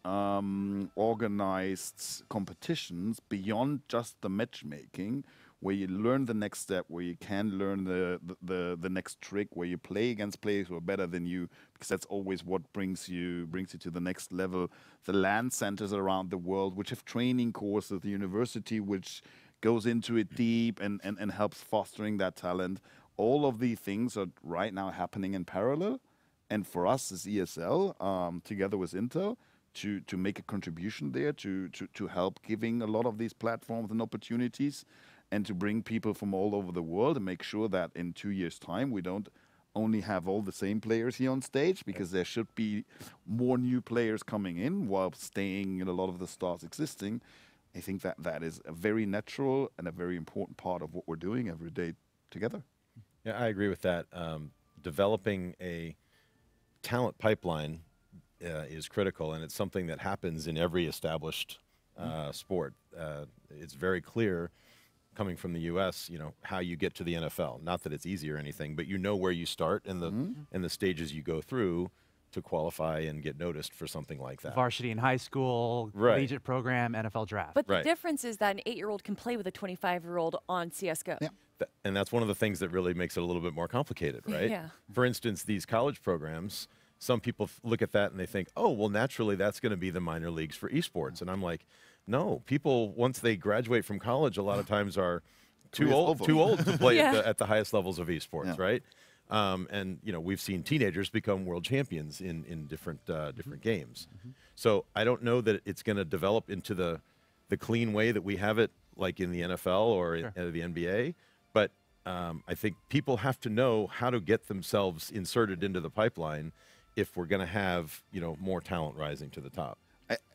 I: competitions beyond just the matchmaking, where you learn the next step, where you can learn the next trick, where you play against players who are better than you, because that's always what brings you to the next level. The LAN centers around the world, which have training courses, the university which goes into it deep and helps fostering that talent. All of these things are right now happening in parallel. And for us as ESL, together with Intel, to make a contribution there, to help giving a lot of these platforms and opportunities, and to bring people from all over the world and make sure that in 2 years' time we don't only have all the same players here on stage, because there should be more new players coming in while staying in a lot of the stars existing. I think that is a very natural and a very important part of what we're doing every day together.
H: Yeah, I agree with that. Developing a talent pipeline is critical, and it's something that happens in every established sport. It's very clear, coming from the U.S., you know, how you get to the NFL. Not that it's easy or anything, but you know where you start and the stages you go through to qualify and get noticed for something like that.
C: Varsity in high school, collegiate program, NFL draft.
D: But the difference is that an 8-year-old can play with a 25-year-old on CSGO.
I: Yeah.
H: And that's one of the things that really makes it a little bit more complicated, right?
D: Yeah.
H: For instance, these college programs, some people look at that and they think, oh, well, naturally, that's going to be the minor leagues for esports. And I'm like, no, people, once they graduate from college, a lot of times are too old to play at the highest levels of esports, right? And, you know, we've seen teenagers become world champions in different games. So I don't know that it's going to develop into the clean way that we have it, like in the NFL or in the NBA. But I think people have to know how to get themselves inserted into the pipeline if we're going to have, more talent rising to the top.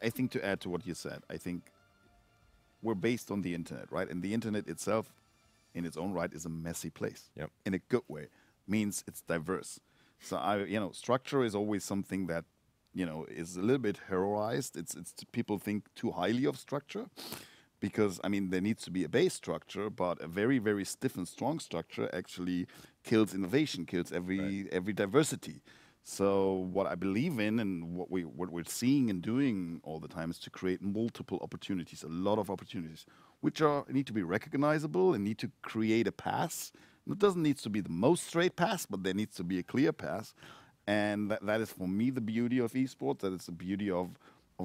I: I think to add to what you said, I think we're based on the internet, right? And the internet itself, in its own right, is a messy place.
H: Yep.
I: In a good way, means it's diverse. So structure is always something that, is a little bit heroized. It's people think too highly of structure, because there needs to be a base structure, but a very, very stiff and strong structure actually kills innovation, kills every diversity. So what I believe in, and what we're seeing and doing all the time, is to create multiple opportunities, a lot of opportunities, which need to be recognizable and need to create a path. And it doesn't need to be the most straight path, but there needs to be a clear path. And that is, for me, the beauty of esports. That is the beauty of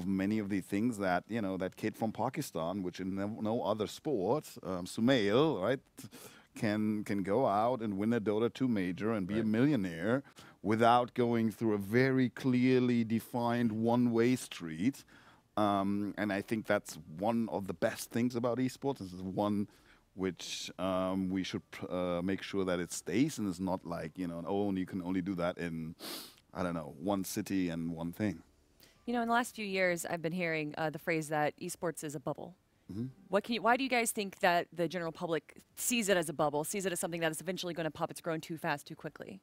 I: many of the things that, that kid from Pakistan, which in no other sport, Sumail, right, can go out and win a Dota 2 major and be a millionaire without going through a very clearly defined one-way street. And I think that's one of the best things about esports. This is one which we should make sure that it stays, and it's not like, you can only do that in, I don't know, one city and one thing.
D: In the last few years, I've been hearing the phrase that esports is a bubble.
I: Mm-hmm.
D: Why do you guys think that the general public sees it as a bubble, sees it as something that is eventually going to pop? It's grown too fast, too quickly.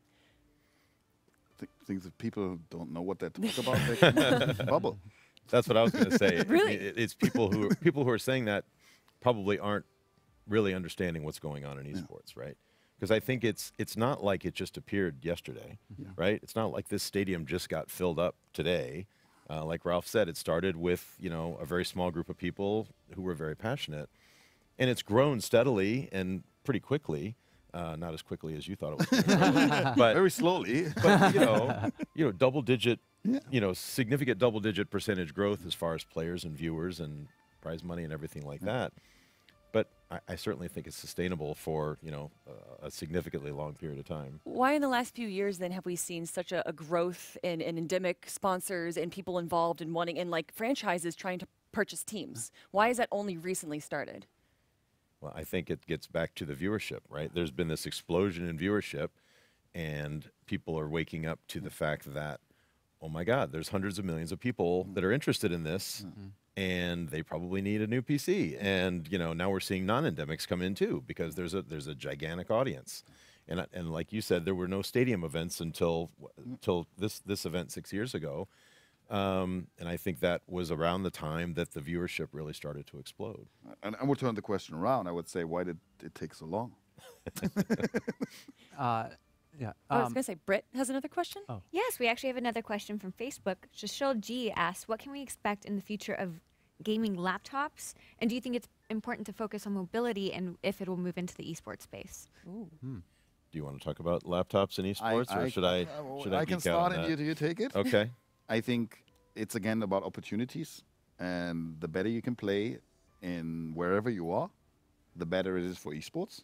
I: Things that people don't know what they talk about. They come up bubble.
H: That's what I was going to say.
D: Really?
H: It's people who are saying that probably aren't really understanding what's going on in esports, right? Because I think it's not like it just appeared yesterday, right? It's not like this stadium just got filled up today. Like Ralf said, it started with a very small group of people who were very passionate, and it's grown steadily and pretty quickly. Not as quickly as you thought it was, but
I: very slowly.
H: But double-digit, significant double-digit percentage growth as far as players and viewers and prize money and everything like that. But I certainly think it's sustainable for a significantly long period of time.
D: Why in the last few years then have we seen such a growth in endemic sponsors and people involved in wanting, and like franchises trying to purchase teams? Why has that only recently started?
H: Well, I think it gets back to the viewership, right? There's been this explosion in viewership, and people are waking up to the fact that, oh my God, there's hundreds of millions of people that are interested in this, and they probably need a new PC. And now we're seeing non-endemics come in too, because there's a gigantic audience. And like you said, there were no stadium events until this event 6 years ago. And I think that was around the time that the viewership really started to explode.
I: And I would turn the question around. I would say, why did it take so long?
C: Yeah.
D: I was going to say, Britt has another question?
C: Oh.
B: Yes, we actually have another question from Facebook. Shashil G asks, what can we expect in the future of gaming laptops? And do you think it's important to focus on mobility, and if it will move into the esports space?
D: Ooh.
H: Do you want to talk about laptops and esports, or should I
I: I can
H: geek
I: start,
H: out on
I: and
H: that?
I: you take it.
H: Okay.
I: I think it's again about opportunities, and the better you can play in wherever you are, the better it is for esports,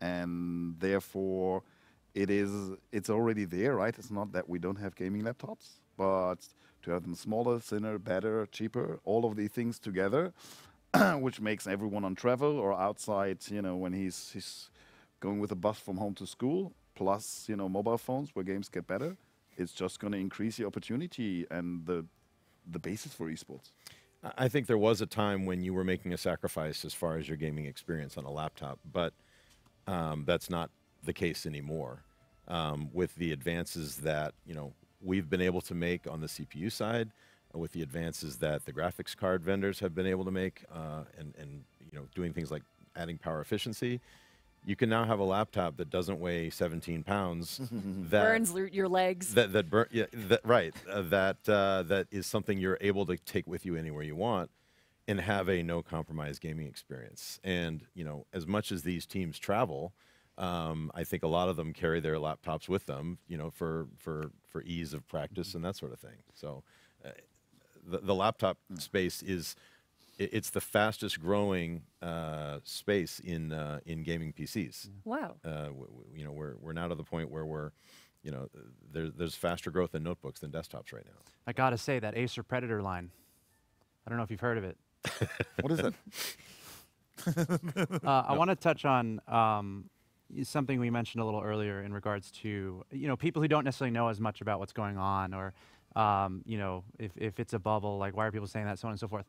I: and therefore it's already there, right? It's not that we don't have gaming laptops, but to have them smaller, thinner, better, cheaper, all of these things together, which makes everyone on travel or outside, when he's going with a bus from home to school, plus mobile phones where games get better. It's just going to increase the opportunity and the basis for esports.
H: I think there was a time when you were making a sacrifice as far as your gaming experience on a laptop, but that's not the case anymore. With the advances that we've been able to make on the CPU side, with the advances that the graphics card vendors have been able to make, and doing things like adding power efficiency, you can now have a laptop that doesn't weigh 17 pounds. That
D: burns your legs.
H: That is something you're able to take with you anywhere you want and have a no compromise gaming experience. And as much as these teams travel, I think a lot of them carry their laptops with them, for ease of practice and that sort of thing. So the laptop space it's the fastest growing space in gaming PCs.
D: Wow.
H: We're now to the point where there's faster growth in notebooks than desktops right now.
C: I gotta say, that Acer Predator line, I don't know if you've heard of it.
I: What is that?
C: I want to touch on something we mentioned a little earlier in regards to, people who don't necessarily know as much about what's going on, or, if it's a bubble, like why are people saying that, so on and so forth.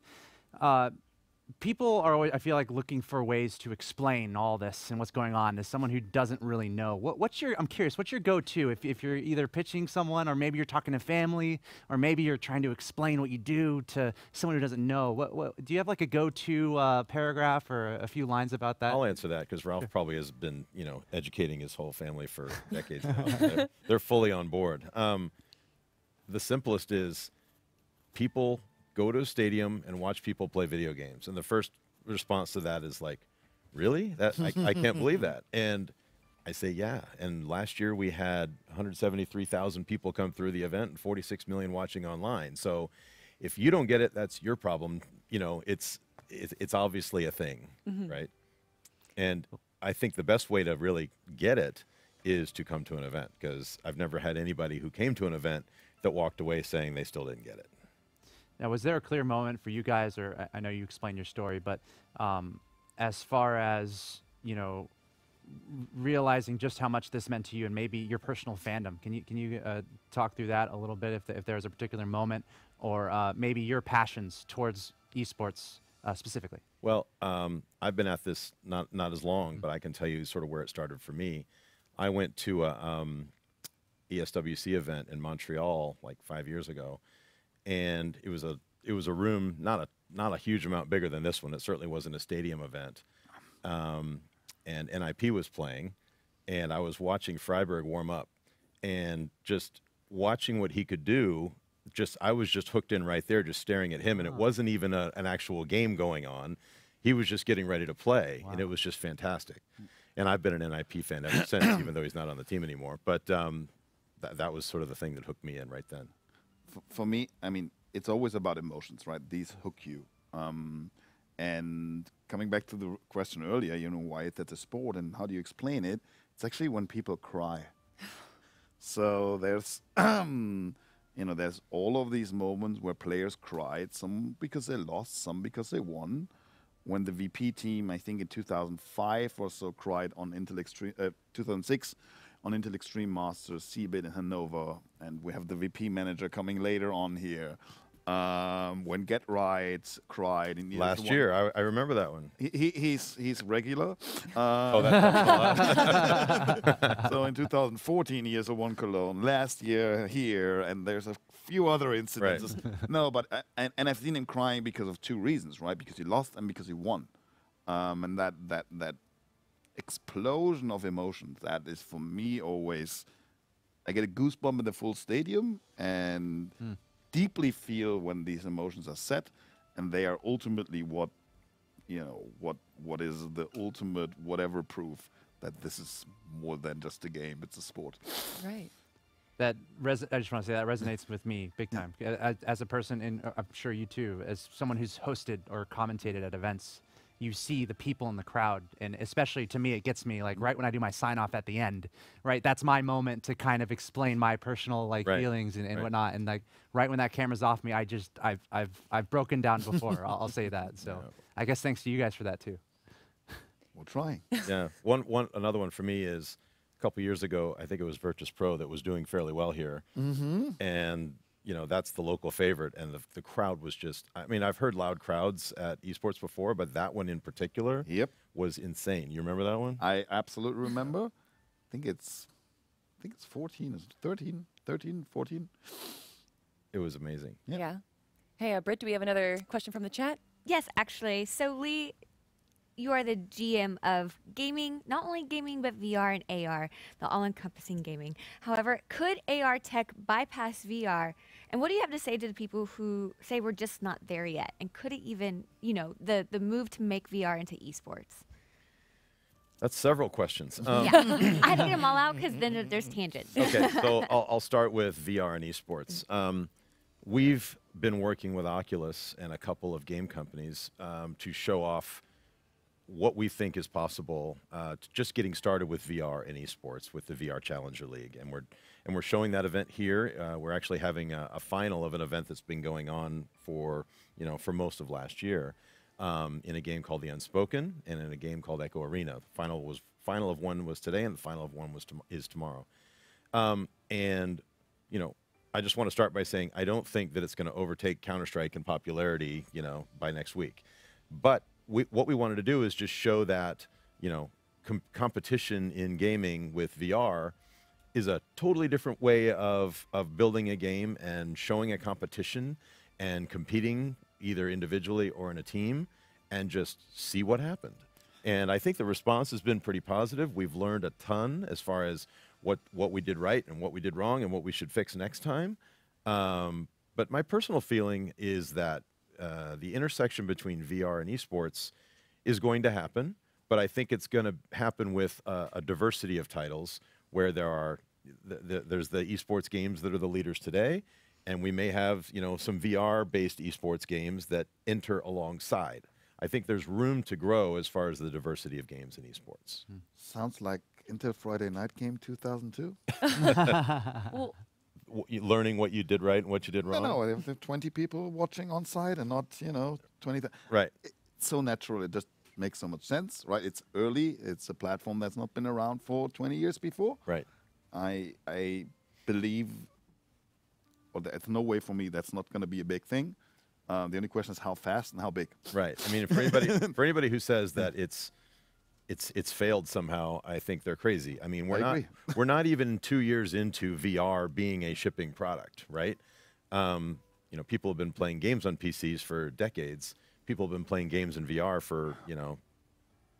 C: People are always, I feel like, looking for ways to explain all this and what's going on as someone who doesn't really know. I'm curious, what's your go-to if you're either pitching someone, or maybe you're talking to family, or maybe you're trying to explain what you do to someone who doesn't know? What do you have, like a go-to paragraph or a few lines about that?
H: I'll answer that because Ralf probably has been, educating his whole family for decades now. They're fully on board. The simplest is people go to a stadium and watch people play video games. And the first response to that is like, really? I can't believe that. And I say, yeah. And last year we had 173,000 people come through the event and 46 million watching online. So if you don't get it, that's your problem. It's obviously a thing, right? And I think the best way to really get it is to come to an event, because I've never had anybody who came to an event that walked away saying they still didn't get it.
C: Now, was there a clear moment for you guys, or I know you explained your story, but as far as, realizing just how much this meant to you and maybe your personal fandom, can you talk through that a little bit, if there's a particular moment, or maybe your passions towards esports specifically?
H: Well, I've been at this not as long, but I can tell you sort of where it started for me. I went to a ESWC event in Montreal like 5 years ago. And it was a room not a huge amount bigger than this one. It certainly wasn't a stadium event. And NIP was playing, and I was watching Freiberg warm up, and just watching what he could do. I was just hooked in right there, just staring at him, and it wasn't even an actual game going on. He was just getting ready to play, and it was just fantastic. And I've been an NIP fan ever since, even though he's not on the team anymore. But that was sort of the thing that hooked me in right then.
I: For me, I mean, it's always about emotions, right? These hook you. And coming back to the question earlier, why it's at a sport and how do you explain it? It's actually when people cry. So there's, there's all of these moments where players cried, some because they lost, some because they won. When the VP team, I think in 2005 or so, cried on Intel Extreme, 2006, on Intel Extreme Masters, CeBIT in Hanover, and we have the VP manager coming later on here. When Get Right cried in
H: last year, I remember that one.
I: He's regular.
H: Oh, that's
I: so in 2014, he has a one Cologne. Last year here, and there's a few other incidences.
H: Right.
I: No, but and I've seen him crying because of two reasons, right? Because he lost and because he won, and that explosion of emotions, that is for me always, I get a goosebump in the full stadium and deeply feel when these emotions are set, and they are ultimately what is the ultimate whatever proof that this is more than just a game, it's a sport.
D: Right.
C: I just want to say that resonates with me big time. As a person, and I'm sure you too, as someone who's hosted or commentated at events, you see the people in the crowd, and especially to me, it gets me like right when I do my sign off at the end, right? That's my moment to kind of explain my personal feelings and whatnot. And like right when that camera's off me, I've broken down before. I'll say that. So I guess thanks to you guys for that too.
I: We're trying.
H: Yeah. Another one for me is a couple years ago, I think it was Virtus Pro that was doing fairly well here, and that's the local favorite, and the crowd was just, I mean, I've heard loud crowds at esports before, but that one in particular was insane. You remember that one?
I: I absolutely remember. I think it's 14, 13, 14.
B: It
H: was amazing.
D: Yeah. Hey, Britt, do we have another question from the chat?
B: Yes, actually. So Lee, you are the GM of gaming, not only gaming, but VR and AR, the all-encompassing gaming. However, could AR tech bypass VR? And what do you have to say to the people who say we're just not there yet? And could it even, the move to make VR into esports?
H: That's several questions.
B: Yeah, I had to get them all out because then there's tangents.
H: Okay, so I'll start with VR and esports. We've been working with Oculus and a couple of game companies to show off what we think is possible, just getting started with VR and esports with the VR Challenger League, and we're showing that event here. We're actually having a final of an event that's been going on for most of last year. in a game called The Unspoken and in a game called Echo Arena. The final of one was today, and the final of one is tomorrow. And you know, I just want to start by saying I don't think that it's going to overtake Counter-Strike in popularity, you know, by next week. But what we wanted to do is just show that, you know, competition in gaming with VR is a totally different way of building a game and showing a competition and competing either individually or in a team and just see what happened. And I think the response has been pretty positive. We've learned a ton as far as what we did right and what we did wrong and what we should fix next time. But my personal feeling is that the intersection between VR and esports is going to happen, but I think it's going to happen with a diversity of titles where there's the esports games that are the leaders today, and we may have, you know, some VR-based esports games that enter alongside. I think there's room to grow as far as the diversity of games in esports.
I: Sounds like Intel Friday Night Game 2002.
D: Well,
H: Learning what you did right and what you did wrong.
I: No, there 20 people watching on site and not, you know, 20.
H: Right.
I: It's so natural. It just makes so much sense, right? It's early. It's a platform that's not been around for 20 years before.
H: Right.
I: I believe, or there's no way for me that's not going to be a big thing. The only question is how fast and how big.
H: Right. I mean, for anybody who says that it's failed somehow, I think they're crazy. I mean, we're not even 2 years into VR being a shipping product, right? You know, people have been playing games on PCs for decades. People have been playing games in VR for, you know,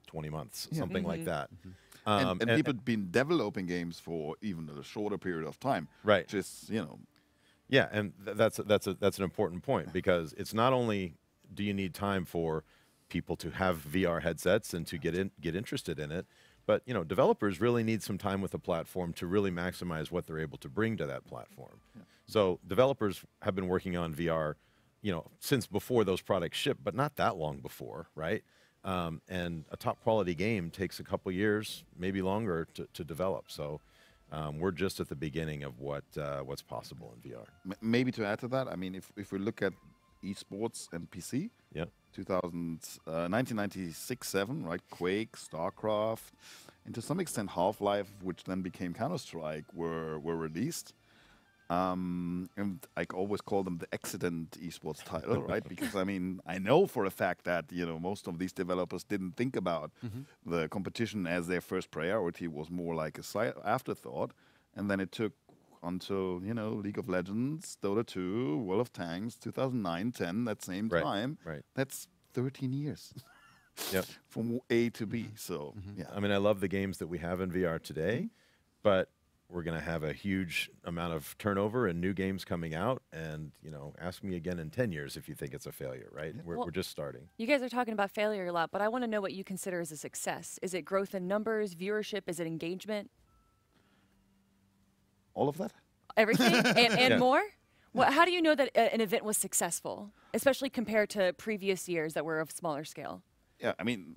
H: 20 months, something like that.
I: And people have been developing games for even a shorter period of time.
H: Right.
I: Just, you know.
H: Yeah, and that's an important point, because it's not only do you need time for people to have VR headsets and to get interested in it, but you know, developers really need some time with the platform to really maximize what they're able to bring to that platform. Yeah. So developers have been working on VR, you know, since before those products shipped, but not that long before, right? And a top quality game takes a couple years, maybe longer, to develop. So we're just at the beginning of what's possible in VR.
I: Maybe to add to that, I mean, if we look at esports and PC,
H: yeah,
I: 1996-7, right? Quake, StarCraft, and to some extent Half-Life, which then became Counter-Strike, were released. And I always call them the accident esports title, right? Because I mean, I know for a fact that, you know, most of these developers didn't think about the competition as their first priority. It was more like a side afterthought. And then it took until, you know, League of Legends, Dota 2, World of Tanks, 2009, 10, that same time.
H: Right.
I: That's 13 years.
H: Yep.
I: From A to B. So, yeah.
H: I mean, I love the games that we have in VR today, but we're going to have a huge amount of turnover and new games coming out. And, you know, ask me again in 10 years if you think it's a failure, right? We're just starting.
D: You guys are talking about failure a lot, but I want to know what you consider as a success. Is it growth in numbers, viewership? Is it engagement?
I: All of that?
D: Everything? and more? Well, how do you know that an event was successful, especially compared to previous years that were of smaller scale?
I: Yeah, I mean,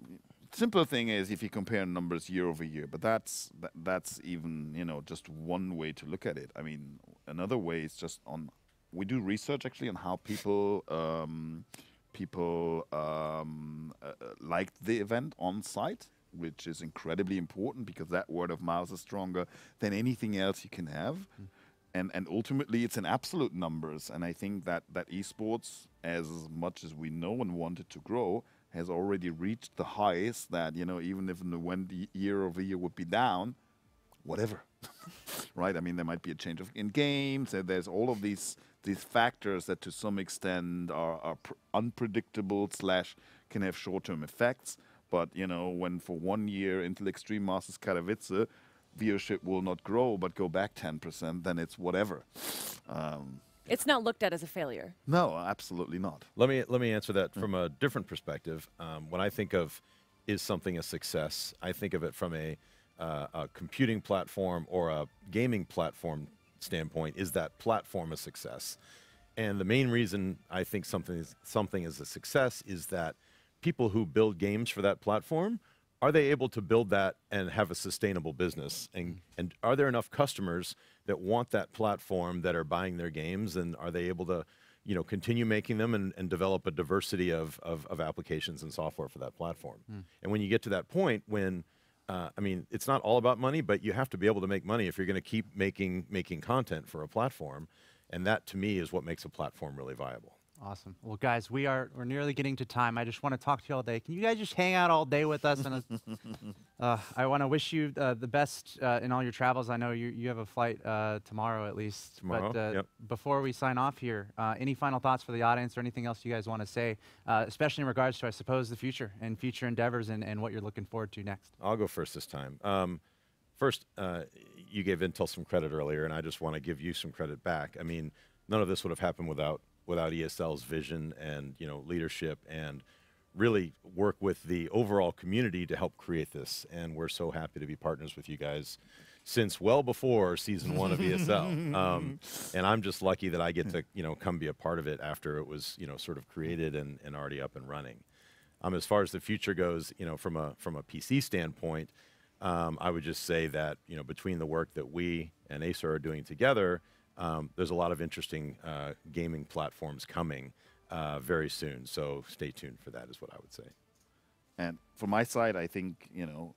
I: simple thing is if you compare numbers year over year, but that's even, you know, just one way to look at it. I mean, another way is just on, we do research actually on how people liked the event on site, which is incredibly important because that word of mouth is stronger than anything else you can have. And ultimately, it's in absolute numbers. And I think that esports, as much as we know and want it to grow, has already reached the highs that, you know, even if the year over year would be down, whatever, right? I mean, there might be a change in games. There's all of these factors that to some extent are unpredictable / can have short-term effects. But, you know, when for 1 year Intel Extreme Masters Katowice, viewership will not grow but go back 10%, then it's whatever.
D: It's not looked at as a failure.
I: No, absolutely not.
H: Let me answer that from a different perspective. When I think of is something a success, I think of it from a computing platform or a gaming platform standpoint. Is that platform a success? And the main reason I think something is a success is that people who build games for that platform, are they able to build that and have a sustainable business? And are there enough customers that want that platform that are buying their games? And are they able to you know, continue making them and develop a diversity of applications and software for that platform. And when you get to that point when, I mean, it's not all about money, but you have to be able to make money if you're going to keep making content for a platform. And that, to me, is what makes a platform really viable.
C: Awesome. Well, guys, we're nearly getting to time. I just want to talk to you all day. Can you guys just hang out all day with us? And I want to wish you the best in all your travels. I know you have a flight tomorrow at least.
H: Tomorrow,
C: But
H: yep.
C: before we sign off here, any final thoughts for the audience or anything else you guys want to say, especially in regards to, I suppose, the future and future endeavors and what you're looking forward to next?
H: I'll go first this time. First, you gave Intel some credit earlier, and I just want to give you some credit back. I mean, none of this would have happened without ESL's vision and, you know, leadership, and really work with the overall community to help create this. And we're so happy to be partners with you guys since well before season 1 of ESL. And I'm just lucky that I get to, you know, come be a part of it after it was, you know, sort of created and already up and running. As far as the future goes, you know, from a PC standpoint, I would just say that, you know, between the work that we and Acer are doing together, there's a lot of interesting gaming platforms coming very soon. So stay tuned for that is what I would say.
I: And from my side, I think, you know,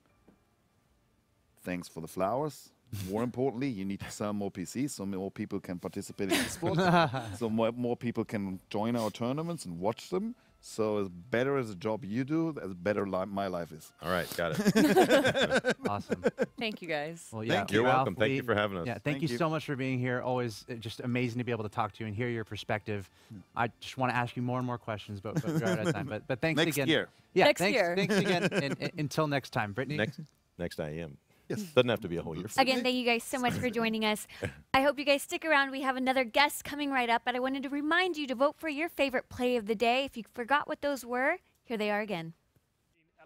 I: thanks for the flowers. More importantly, you need to sell more PCs so more people can participate in esports. So more people can join our tournaments and watch them. So as better as a job you do, as better my life is.
H: All right, got it.
C: Awesome.
D: Thank you, guys.
C: Well, yeah,
H: You're
C: Ralph,
H: welcome. Thank you for having us.
C: Yeah, thank you so much for being here. Always just amazing to be able to talk to you and hear your perspective. I just want to ask you more and more questions, but we're out of time. But thanks
I: Next
C: again.
I: year.
C: Yeah,
D: Next
C: thanks,
D: year.
C: Thanks again. And until next time, Brittany.
H: Next IEM. Yes. Doesn't have to be a whole year.
B: Again, thank you guys so much for joining us. I hope you guys stick around. We have another guest coming right up, but I wanted to remind you to vote for your favorite play of the day. If you forgot what those were, here they are again.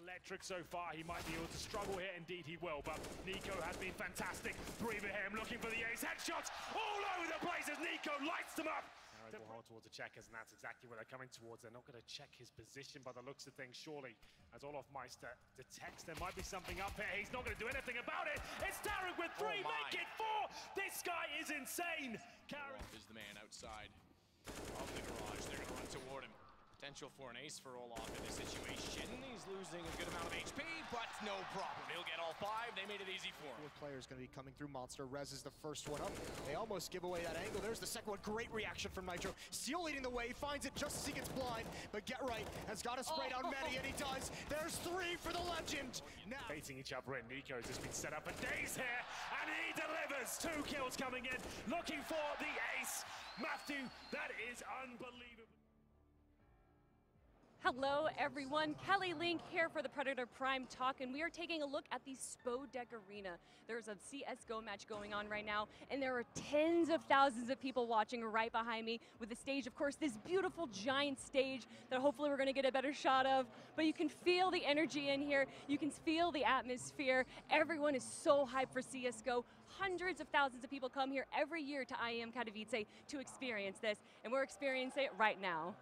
J: Electric so far, he might be able to struggle here, indeed he will, but Nico has been fantastic. Breather him, looking for the ace, headshots all over the place as Nico lights them up. Will hold towards the checkers, and that's exactly where they're coming towards. They're not going to check his position by the looks of things, surely, as Olaf Meister detects there might be something up here. He's not going to do anything about it. It's Tarek with 3, make it 4. This guy is insane. Ralf
K: is the man outside of the garage. They're going to run toward him. Potential for an ace for Olaf in this situation. He's losing a good amount of HP, but no problem. He'll get all 5. They made it easy for him.
F: 4th player is going to be coming through Monster. Rez is the first one up. They almost give away that angle. There's the second one. Great reaction from Nitro. Seal leading the way. Finds it just as he gets blind. But Get Right has got a spray down many, and he does. There's 3 for the legend. Now
J: baiting each other in. Nico's just been set up for days here, and he delivers. 2 kills coming in. Looking for the ace. Matthew, that is unbelievable.
D: Hello, everyone. Kelly Link here for the Predator Prime Talk, and we are taking a look at the Spodek Arena. There's a CSGO match going on right now, and there are tens of thousands of people watching right behind me with the stage, of course, this beautiful giant stage that hopefully we're going to get a better shot of. But you can feel the energy in here. You can feel the atmosphere. Everyone is so hyped for CSGO. Hundreds of thousands of people come here every year to IEM Katowice to experience this, and we're experiencing it right now.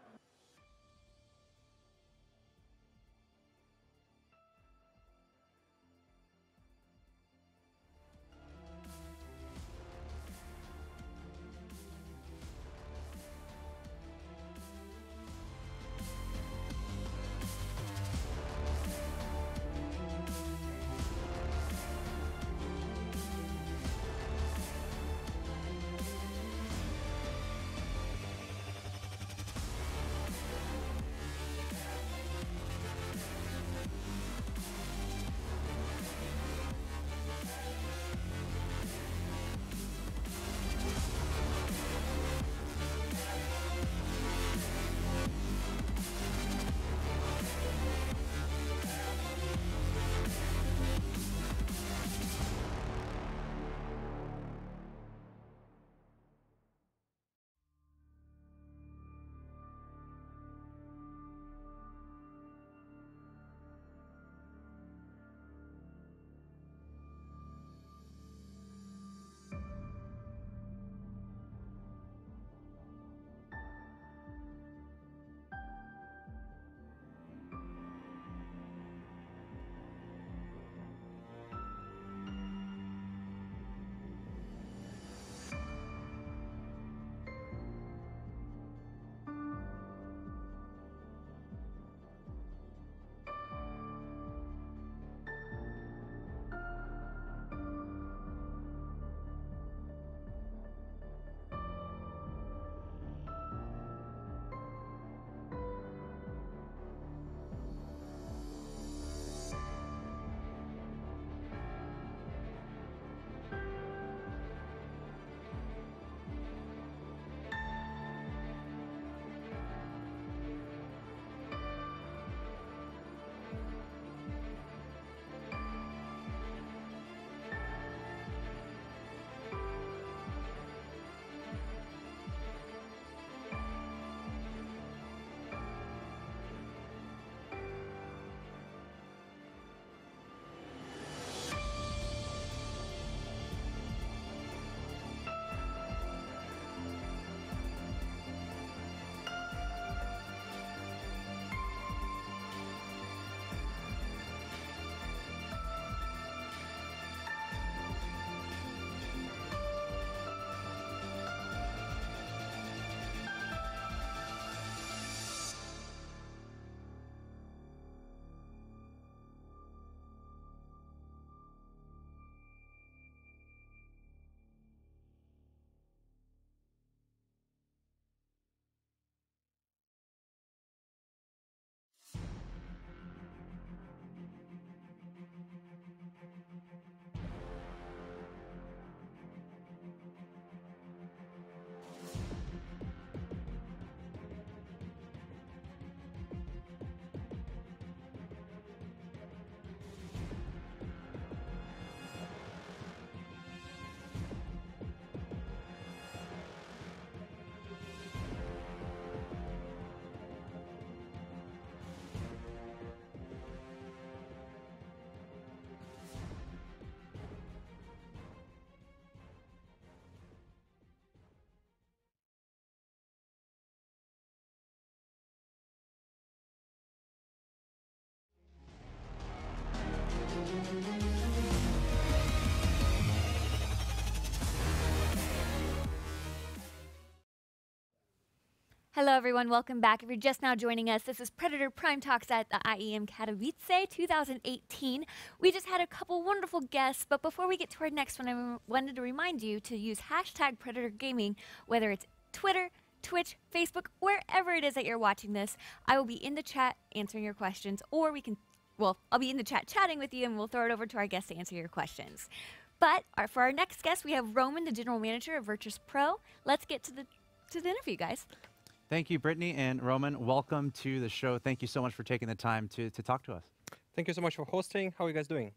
B: Hello, everyone. Welcome back. If you're just now joining us, this is Predator Prime Talks at the IEM Katowice 2018. We just had a couple wonderful guests, but before we get to our next one, I wanted to remind you to use hashtag Predator Gaming, whether it's Twitter, Twitch, Facebook, wherever it is that you're watching this. I will be in the chat answering your questions, or I'll be in the chat chatting with you, and we'll throw it over to our guests to answer your questions. But for our next guest, we have Roman, the general manager of Virtus Pro. Let's get to the interview, guys.
C: Thank you, Brittany and Roman. Welcome to the show. Thank you so much for taking the time to talk to us.
L: Thank you so much for hosting. How are you guys doing?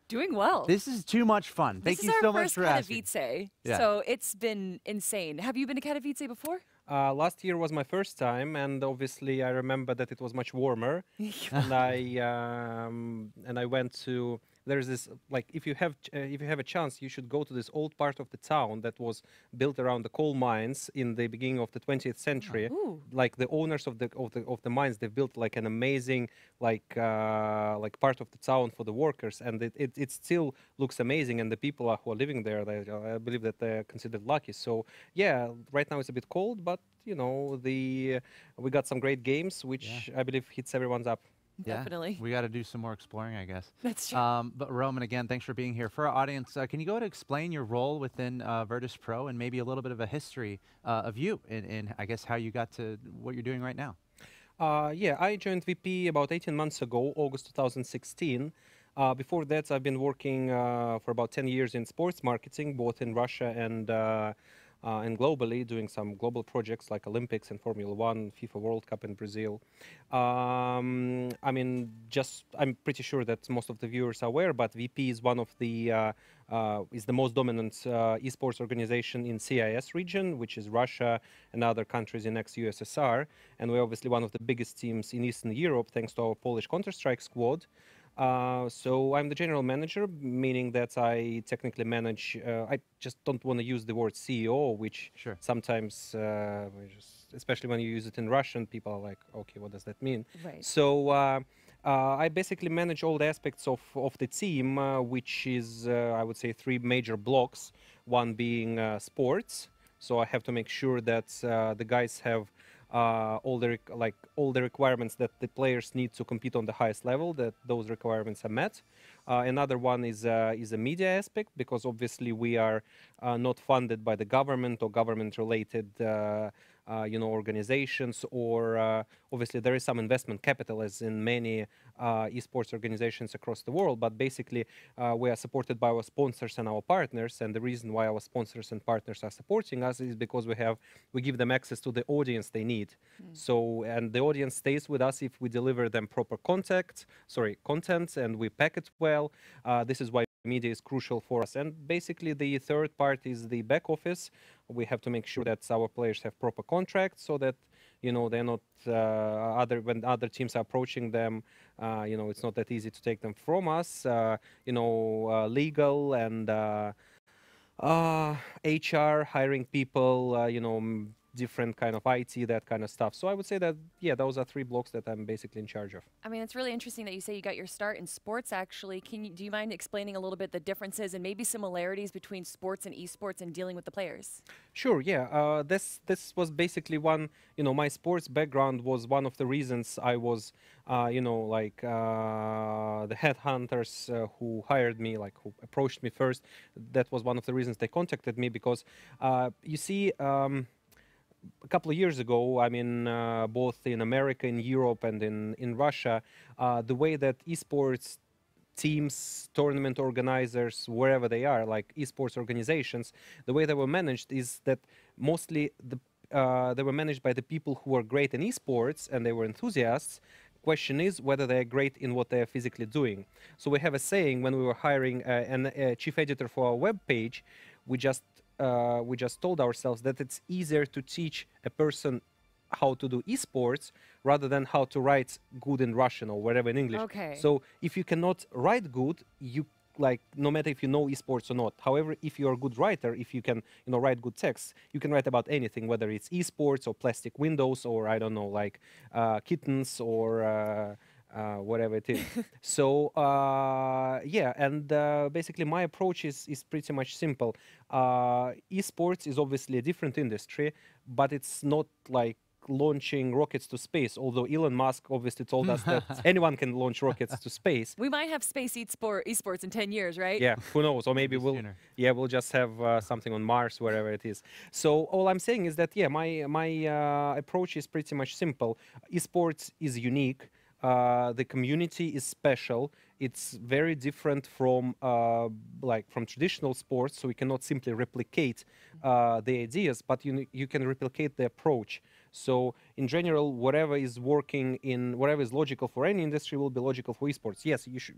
D: Doing well.
C: This is too much fun. Thank you so much for asking.
D: This is our first Katowice,
C: Yeah.
D: so it's been insane. Have you been to Katowice before?
L: Last year was my first time, and obviously I remember that it was much warmer. and I went to. There's this, like, if you have a chance, you should go to this old part of the town that was built around the coal mines in the beginning of the 20th century.
D: Ooh.
L: Like the owners of the mines, they built like an amazing like part of the town for the workers, and it still looks amazing. And the people who are living there, I believe that they're considered lucky. So yeah, right now it's a bit cold, but you know we got some great games, which I believe hits everyone's up.
C: Yeah,
D: Definitely.
C: we got to do some more exploring, I guess.
D: That's true.
C: But Roman, again, thanks for being here. For our audience, can you go to explain your role within Virtus Pro and maybe a little bit of a history of you and I guess how you got to what you're doing right now?
L: Yeah, I joined VP about 18 months ago, August 2016. Before that, I've been working for about 10 years in sports marketing, both in Russia and globally, doing some global projects like Olympics and Formula One, FIFA World Cup in Brazil. I mean, I'm pretty sure that most of the viewers are aware, but VP is one of the is the most dominant esports organization in CIS region, which is Russia and other countries in ex-USSR, and we're obviously one of the biggest teams in Eastern Europe, thanks to our Polish Counter-Strike squad. So I'm the general manager, meaning that I technically manage. I just don't want to use the word CEO, which sometimes, especially when you use it in Russian, people are like, "Okay, what does that mean?"
D: Right.
L: So I basically manage all the aspects of the team, which is, I would say, three major blocks. One being sports. So I have to make sure that the guys have all the requirements that the players need to compete on the highest level, that those requirements are met. Another one is a media aspect, because obviously we are not funded by the government or government-related organizations, or obviously there is some investment capital, as in many esports organizations across the world, but basically we are supported by our sponsors and our partners, and the reason why our sponsors and partners are supporting us is because we give them access to the audience they need. So, and the audience stays with us if we deliver them proper content, and we pack it well. This is why media is crucial for us. And basically the third part is the back office. We have to make sure that our players have proper contracts, so that they're not when other teams are approaching them, it's not that easy to take them from us. Legal and HR, hiring people, different kind of IT, that kind of stuff. So I would say that, yeah, those are three blocks that I'm basically in charge of.
D: I mean, it's really interesting that you say you got your start in sports, actually. Do you mind explaining a little bit the differences and maybe similarities between sports and esports and dealing with the players?
L: Sure, yeah. This was basically one, my sports background was one of the reasons I was, the headhunters who hired me, who approached me first. That was one of the reasons they contacted me, because, you see, a couple of years ago, I mean, both in America, in Europe, and in Russia, the way that esports teams, tournament organizers, wherever they are, like esports organizations, the way they were managed is that mostly they were managed by the people who are great in esports and they were enthusiasts. Question is whether they are great in what they are physically doing. So we have a saying when we were hiring a chief editor for our web page, we just told ourselves that it's easier to teach a person how to do esports rather than how to write good in Russian or whatever in English.
D: Okay.
L: So if you cannot write good, you no matter if you know esports or not. However, if you're a good writer, if you can write good text, you can write about anything, whether it's esports or plastic windows or I don't know, kittens or whatever it is. So yeah, and basically my approach is pretty much simple. Esports is obviously a different industry, but it's not like launching rockets to space, although Elon Musk obviously told us that anyone can launch rockets to space.
D: We might have space esports in 10 years, right?
L: Yeah, who knows? Or maybe we'll
C: sooner.
L: we'll just have something on Mars, wherever it is. So all I'm saying is that my approach is pretty much simple. Esports is unique. The community is special. It's very different from from traditional sports, so we cannot simply replicate the ideas, but you can replicate the approach. So in general, whatever is logical for any industry will be logical for esports. Yes, you should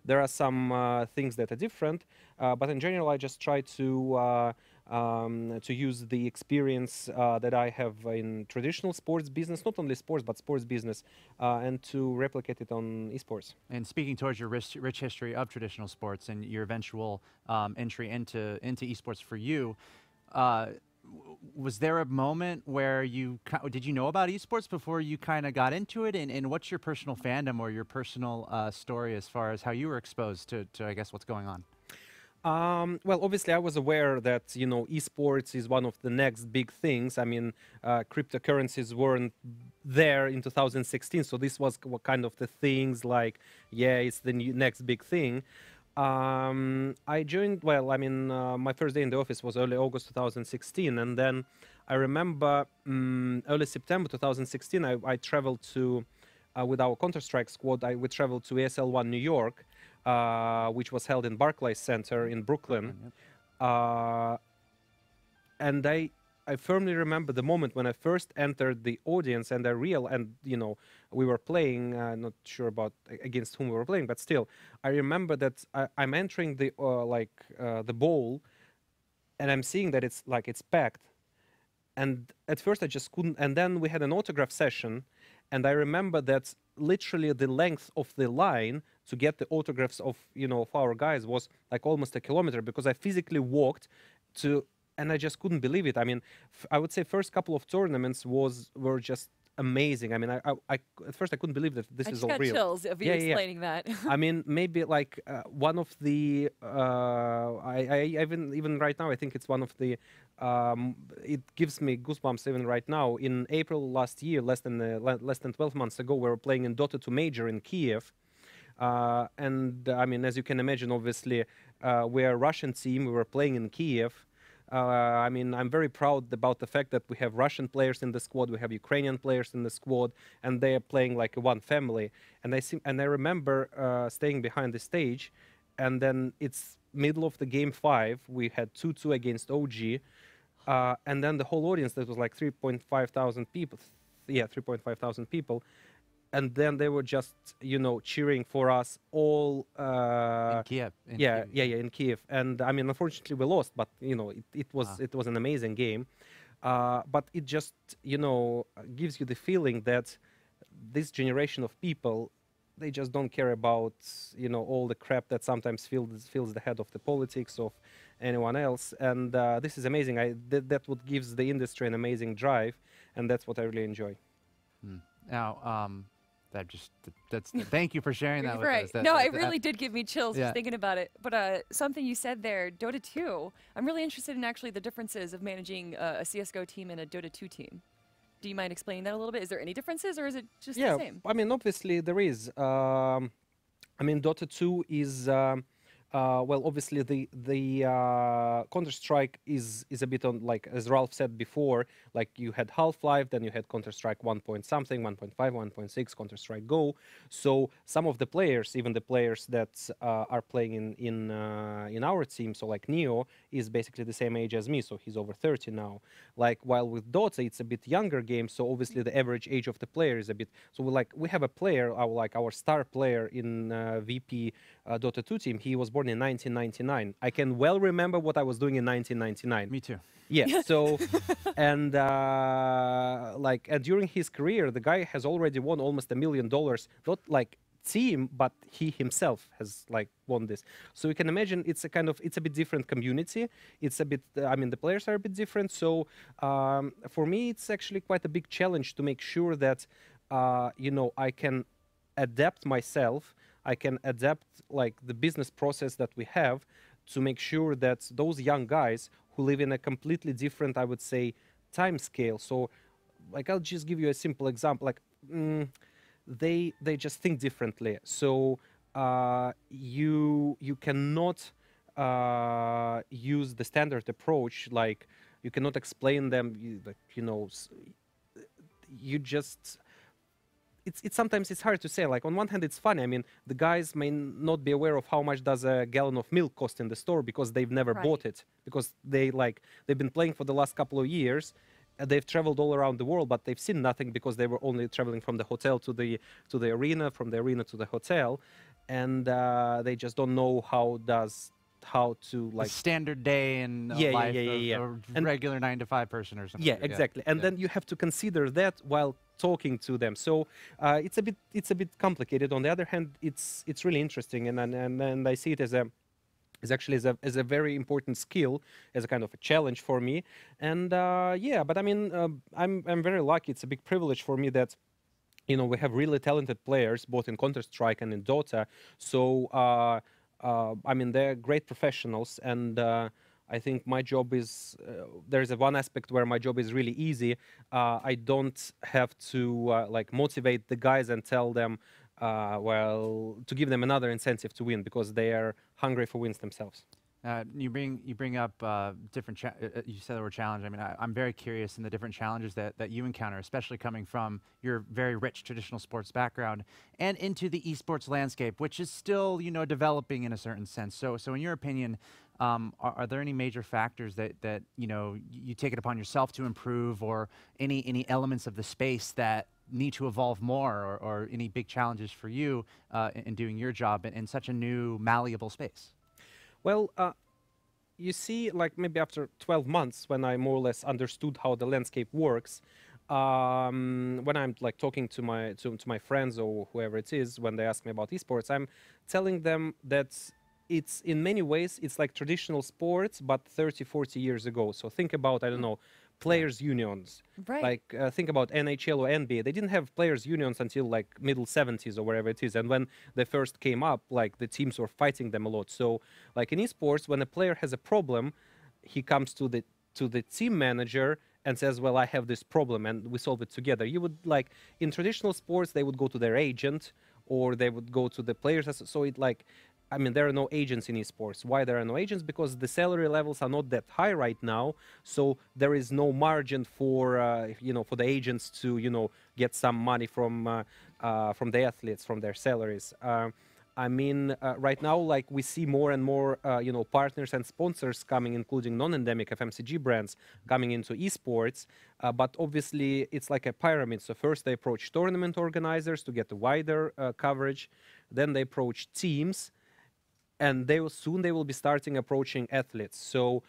L: there are some things that are different, but in general, I just try to use the experience that I have in traditional sports business, not only sports, but sports business, and to replicate it on esports.
C: And speaking towards your rich history of traditional sports and your eventual entry into esports for you, was there a moment where did you know about esports before you kind of got into it? And what's your personal fandom or your personal story as far as how you were exposed to I guess, what's going on?
L: Well, obviously, I was aware that, esports is one of the next big things. I mean, cryptocurrencies weren't there in 2016, so this was kind of the things it's the next big thing. I joined, my first day in the office was early August 2016, and then I remember early September 2016, I traveled to, with our Counter-Strike squad, we traveled to ESL 1 New York, which was held in Barclays Center in Brooklyn. And I firmly remember the moment when I first entered the audience and we were playing, not sure about against whom we were playing, but still, I remember that I'm entering the bowl and I'm seeing that it's packed. And at first I just couldn't, and then we had an autograph session, and I remember that literally the length of the line to get the autographs of our guys was almost a kilometer, because I physically walked to, and I just couldn't believe it. I mean, I would say first couple of tournaments were just amazing. I mean, I at first I couldn't believe that this is all real.
D: I just got chills of you explaining that.
L: I mean, maybe one of the even right now I think it's one of the it gives me goosebumps even right now. In April last year, less than 12 months ago, we were playing in Dota 2 Major in Kiev. And I mean, as you can imagine, obviously, we're a Russian team. We were playing in Kiev. I mean, I'm very proud about the fact that we have Russian players in the squad, we have Ukrainian players in the squad, and they are playing like one family. And I remember staying behind the stage, and then it's middle of the game 5. We had 2-2 against OG, and then the whole audience, that was like 3,500 people. Yeah, 3,500 people. And then they were just, cheering for us all.
C: In Kiev.
L: In Kiev. And I mean, unfortunately, we lost, but it was an amazing game. But it just, gives you the feeling that this generation of people, they just don't care about, all the crap that sometimes fills the head of the politics of anyone else. And this is amazing. That's what gives the industry an amazing drive, and that's what I really enjoy.
C: Now, thank you for sharing that with us.
D: No, it really did give me chills just thinking about it. But something you said there, Dota 2, I'm really interested in actually the differences of managing a CSGO team and a Dota 2 team. Do you mind explaining that a little bit? Is there any differences, or is it just the same?
L: I mean, obviously there is. I mean, Dota 2 is... well, obviously the Counter-Strike is a bit on, as Ralf said before, you had Half-Life, then you had Counter-Strike 1.something, 1.5, 1.6, Counter-Strike Go. So some of the players, even the players that are playing in our team, so like Neo is basically the same age as me, so he's over 30 now. While with Dota, it's a bit younger game, so obviously the average age of the player is a bit. So we have a player, our star player in VP Dota 2 team. He was born in 1999. I can well remember what I was doing in 1999.
C: Me too.
L: Yeah. So, and during his career, the guy has already won almost $1 million. Not team, but he himself has won this. So you can imagine it's a bit different community. It's a bit. I mean, the players are a bit different. So for me, it's actually quite a big challenge to make sure that I can adapt myself. I can adapt the business process that we have to make sure that those young guys who live in a completely different, I would say, time scale. So like I'll just give you a simple example. Like they just think differently. So you cannot use the standard approach. Like you cannot explain them. You just. It's sometimes it's hard to say. Like on one hand, it's funny. I mean, the guys may not be aware of how much does a gallon of milk cost in the store because they've never bought it, because they've been playing for the last couple of years. They've traveled all around the world, but they've seen nothing because they were only traveling from the hotel to the arena, from the arena to the hotel, and they just don't know how to like
C: a standard day in life of a regular 9-to-5 person or something.
L: Yeah, exactly. And then you have to consider that while talking to them. So it's a bit complicated. On the other hand, it's really interesting, and I see it as a very important skill, as a kind of a challenge for me. And but I mean, I'm very lucky. It's a big privilege for me that we have really talented players both in Counter-Strike and in Dota. So I mean, they're great professionals, and I think my job is, there's one aspect where my job is really easy. I don't have to motivate the guys and tell them, to give them another incentive to win, because they are hungry for wins themselves.
C: You bring up different. You said the word challenge. I mean, I'm very curious in the different challenges that you encounter, especially coming from your very rich traditional sports background and into the esports landscape, which is still developing in a certain sense. So in your opinion, are there any major factors that you take it upon yourself to improve, or any elements of the space that need to evolve more, or any big challenges for you in doing your job in such a new, malleable space?
L: Well, you see, like maybe after 12 months, when I more or less understood how the landscape works, when I'm like talking to my friends or whoever it is, when they ask me about esports, I'm telling them that it's in many ways it's like traditional sports, but 30, 40 years ago. So think about, I don't know, players unions.
D: Right.
L: Like think about NHL or NBA. They didn't have players unions until like middle 70s or wherever it is. And when they first came up, like the teams were fighting them a lot. So like in esports, when a player has a problem, he comes to the team manager and says, well, I have this problem, and we solve it together. You would like in traditional sports, they would go to their agent, or they would go to the players. So it like, I mean, there are no agents in esports. Why there are no agents? Because the salary levels are not that high right now. So there is no margin for for the agents to get some money from the athletes, from their salaries. I mean, right now, like we see more and more partners and sponsors coming, including non-endemic FMCG brands coming into esports. But obviously, it's like a pyramid. So first they approach tournament organizers to get a wider coverage. Then they approach teams. And they will be starting approaching athletes. So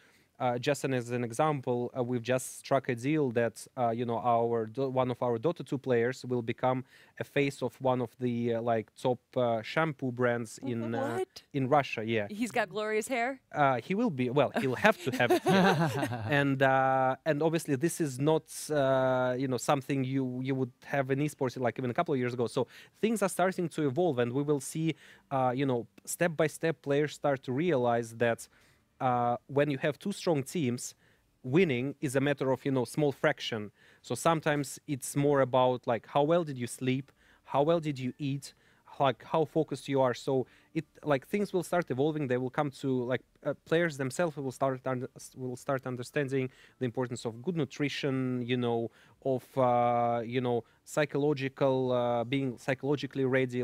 L: just as an example, we've just struck a deal that one of our Dota 2 players will become a face of one of the top shampoo brands in Russia. Yeah,
D: he's got glorious hair.
L: He will be. Well, he'll have to have it. Yeah. And obviously this is not something you would have in esports like even a couple of years ago. So things are starting to evolve, and we will see step by step players start to realize that. When you have two strong teams, winning is a matter of small fraction. So sometimes it's more about like how well did you sleep, how well did you eat, like how focused you are. So it like things will start evolving. They will come to like players themselves will start understanding the importance of good nutrition, of psychological being psychologically ready.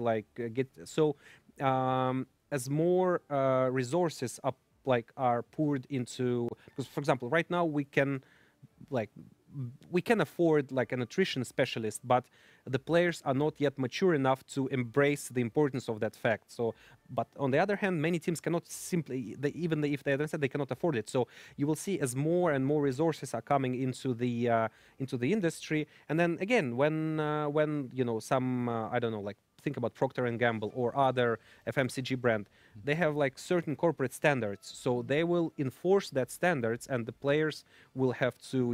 L: As more resources are poured into, because for example right now we can afford like a nutrition specialist, but the players are not yet mature enough to embrace the importance of that fact. So but on the other hand, many teams cannot simply, even if they understand, they cannot afford it. So you will see as more and more resources are coming into the industry, and then again when some I don't know, like think about Procter & Gamble or other FMCG brand, they have like certain corporate standards. So they will enforce that standards, and the players will have to,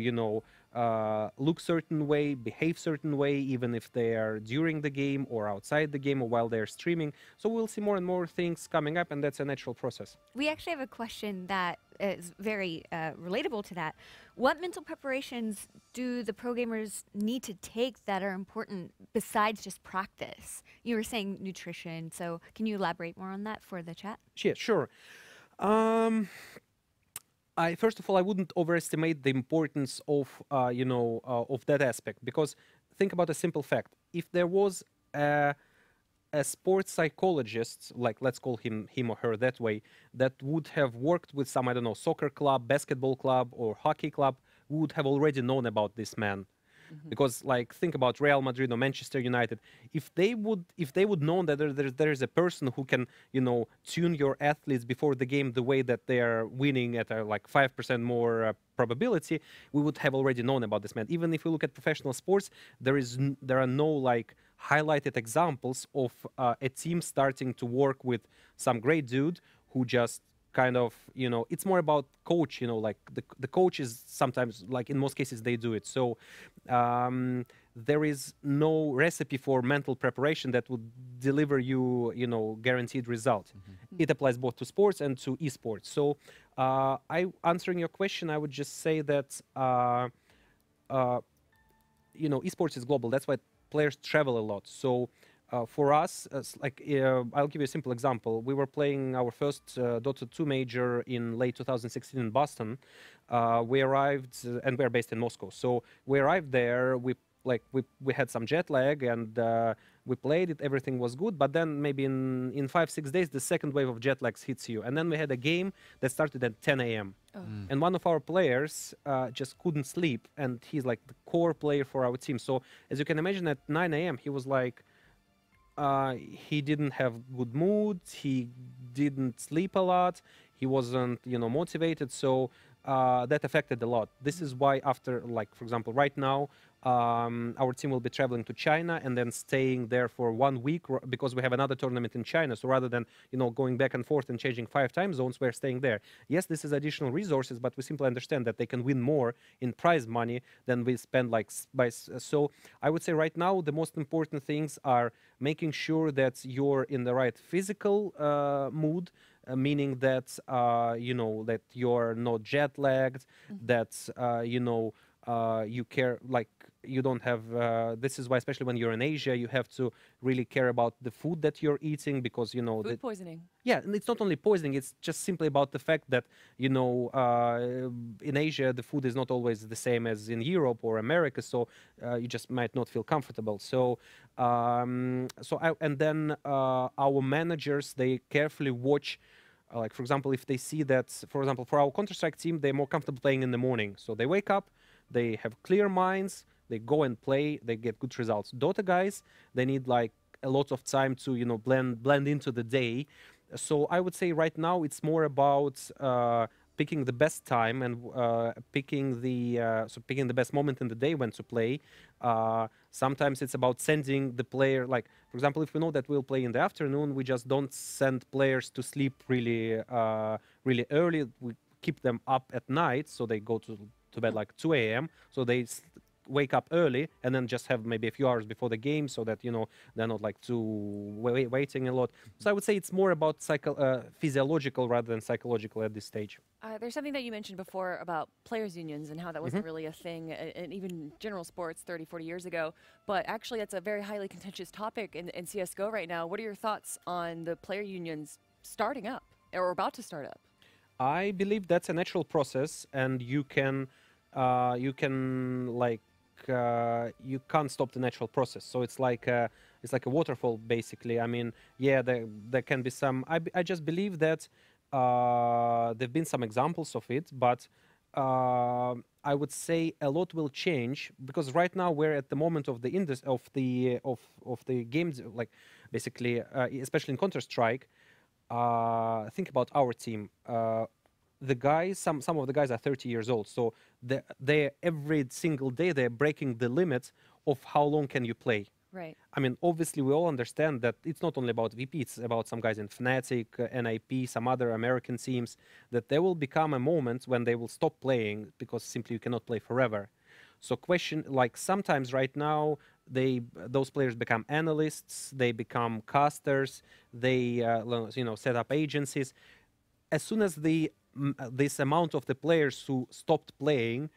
L: look certain way, behave certain way, even if they are during the game or outside the game or while they're streaming. So we'll see more and more things coming up, and that's a natural process.
B: We actually have a question that is very relatable to that. What mental preparations do the pro gamers need to take that are important besides just practice? You were saying nutrition, so can you elaborate more on that for the chat?
L: Yeah, sure. First of all, I wouldn't overestimate the importance of of that aspect, because think about a simple fact: if there was a sports psychologist, like let's call him or her that way, that would have worked with some, I don't know, soccer club, basketball club, or hockey club, would have already known about this man. Because, like, think about Real Madrid or Manchester United. If they would know that there is a person who can, tune your athletes before the game the way that they are winning at like 5% more probability, we would have already known about this man. Even if we look at professional sports, there are no like highlighted examples of a team starting to work with some great dude who just kind of, it's more about coach, like the coach is sometimes, like in most cases, they do it. So there is no recipe for mental preparation that would deliver you, guaranteed result. It applies both to sports and to esports. So answering your question, I would just say that, esports is global. That's why players travel a lot. So for us, I'll give you a simple example. We were playing our first Dota 2 major in late 2016 in Boston. We arrived, and we're based in Moscow. So we arrived there. We had some jet lag, and we played it. Everything was good. But then maybe in 5-6 days, the second wave of jet lags hits you. And then we had a game that started at 10 a.m. And one of our players just couldn't sleep, and he's like the core player for our team. So as you can imagine, at 9 a.m. he was like, he didn't have good mood, he didn't sleep a lot, he wasn't, motivated, so that affected a lot. This is why after, like, for example, right now, our team will be traveling to China and then staying there for 1 week because we have another tournament in China. So rather than, going back and forth and changing 5 time zones, we're staying there. Yes, this is additional resources, but we simply understand that they can win more in prize money than we spend so I would say right now, the most important things are making sure that you're in the right physical mood, meaning that, that you're not jet lagged, that, you care, like, you don't have, this is why, especially when you're in Asia, you have to really care about the food that you're eating, because,
D: Food poisoning.
L: Yeah, and it's not only poisoning, it's just simply about the fact that, in Asia, the food is not always the same as in Europe or America, so you just might not feel comfortable. So, and then our managers, they carefully watch, like, for example, if they see that, for example, for our Counter-Strike team, they're more comfortable playing in the morning. So they wake up, they have clear minds, they go and play, they get good results. Dota guys, they need like a lot of time to, blend into the day. So I would say right now it's more about picking the best time and picking the best moment in the day when to play. Sometimes it's about sending the player, like, for example, if we know that we'll play in the afternoon, we just don't send players to sleep really early. We keep them up at night, so they go to bed like 2 a.m. So they wake up early and then just have maybe a few hours before the game, so that they're not like waiting a lot. So I would say it's more about physiological rather than psychological at this stage.
D: There's something that you mentioned before about players unions and how that wasn't really a thing, and even general sports 30-40 years ago, but actually that's a very highly contentious topic in CSGO right now. What are your thoughts on the player unions starting up or about to start up?
L: I believe that's a natural process, and you can't stop the natural process. So it's like a waterfall, basically. I mean, yeah, there can be some. I just believe that there've been some examples of it, but I would say a lot will change, because right now we're at the moment of the games, like, basically, especially in Counter-Strike. Think about our team. The guys, some of the guys are 30 years old, so they every single day they're breaking the limit of how long can you play.
D: Right.
L: I mean, obviously we all understand that it's not only about VP, it's about some guys in Fnatic, NIP, some other American teams, that there will become a moment when they will stop playing because simply you cannot play forever. So sometimes right now those players become analysts, they become casters, they set up agencies. As soon as this amount of the players who stopped playing,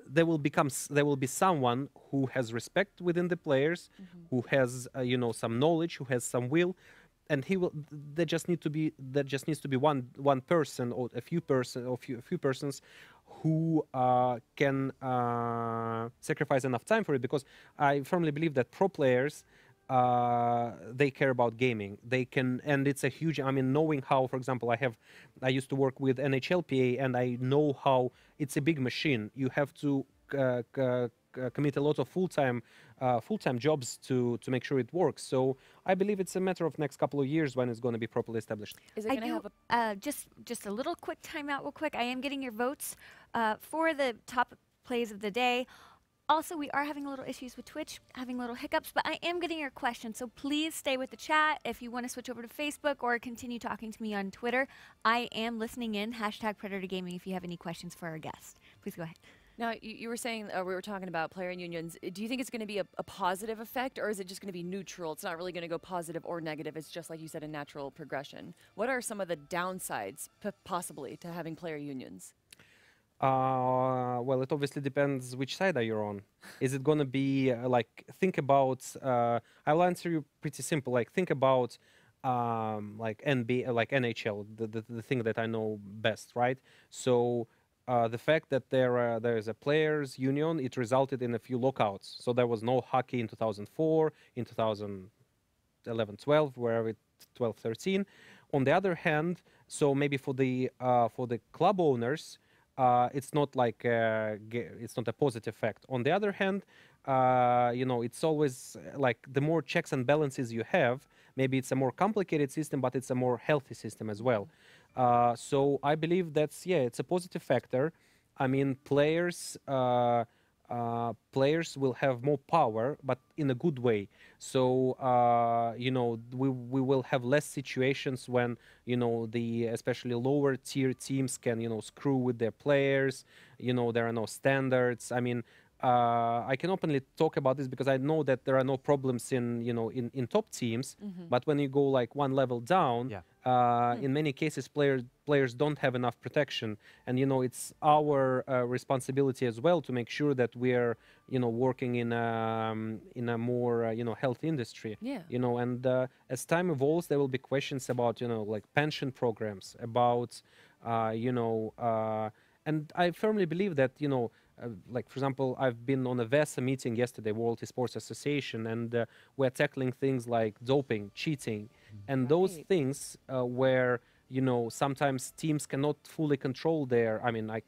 L: there will be someone who has respect within the players, who has some knowledge, who has some will, and there just needs to be one person or a few persons who can sacrifice enough time for it, because I firmly believe that pro players, they care about gaming. They can, and it's a huge. I mean, knowing how, for example, I used to work with NHLPA, and I know how it's a big machine. You have to commit a lot of full-time jobs to make sure it works. So I believe it's a matter of next couple of years when it's going to be properly established.
D: Is it going to have a
B: just a little quick timeout real quick. I am getting your votes for the top plays of the day. Also, we are having a little issues with Twitch, having little hiccups, but I am getting your questions, so please stay with the chat. If you want to switch over to Facebook or continue talking to me on Twitter, I am listening in, #PredatorGaming, if you have any questions for our guest. Please go ahead.
D: Now, you were saying, we were talking about player unions. Do you think it's going to be a positive effect, or is it just going to be neutral? It's not really going to go positive or negative. It's just, like you said, a natural progression. What are some of the downsides, possibly, to having player unions?
L: Well, it obviously depends which side are you on. Is it going to be think about? I'll answer you pretty simple. Like, think about like NBA, like NHL, the thing that I know best, right? So the fact that there is a players union, it resulted in a few lockouts. So there was no hockey in 2004, in 2011-12, wherever 12-13. On the other hand, so maybe for the club owners, it's not like it's not a positive effect. On the other hand, it's always like the more checks and balances you have, maybe it's a more complicated system, but it's a more healthy system as well. So I believe it's a positive factor. I mean, players will have more power, but in a good way. So we will have less situations when the especially lower tier teams can screw with their players. There are no standards. I mean, I can openly talk about this because I know that there are no problems in top teams. But when you go like one level down, in many cases players don't have enough protection, and it's our responsibility as well to make sure that we're working in a more healthy industry. And as time evolves, there will be questions about like pension programs, about and I firmly believe that like, for example, I've been on a VESA meeting yesterday, World Esports Association, and we're tackling things like doping, cheating, and those things where sometimes teams cannot fully control their. I mean, I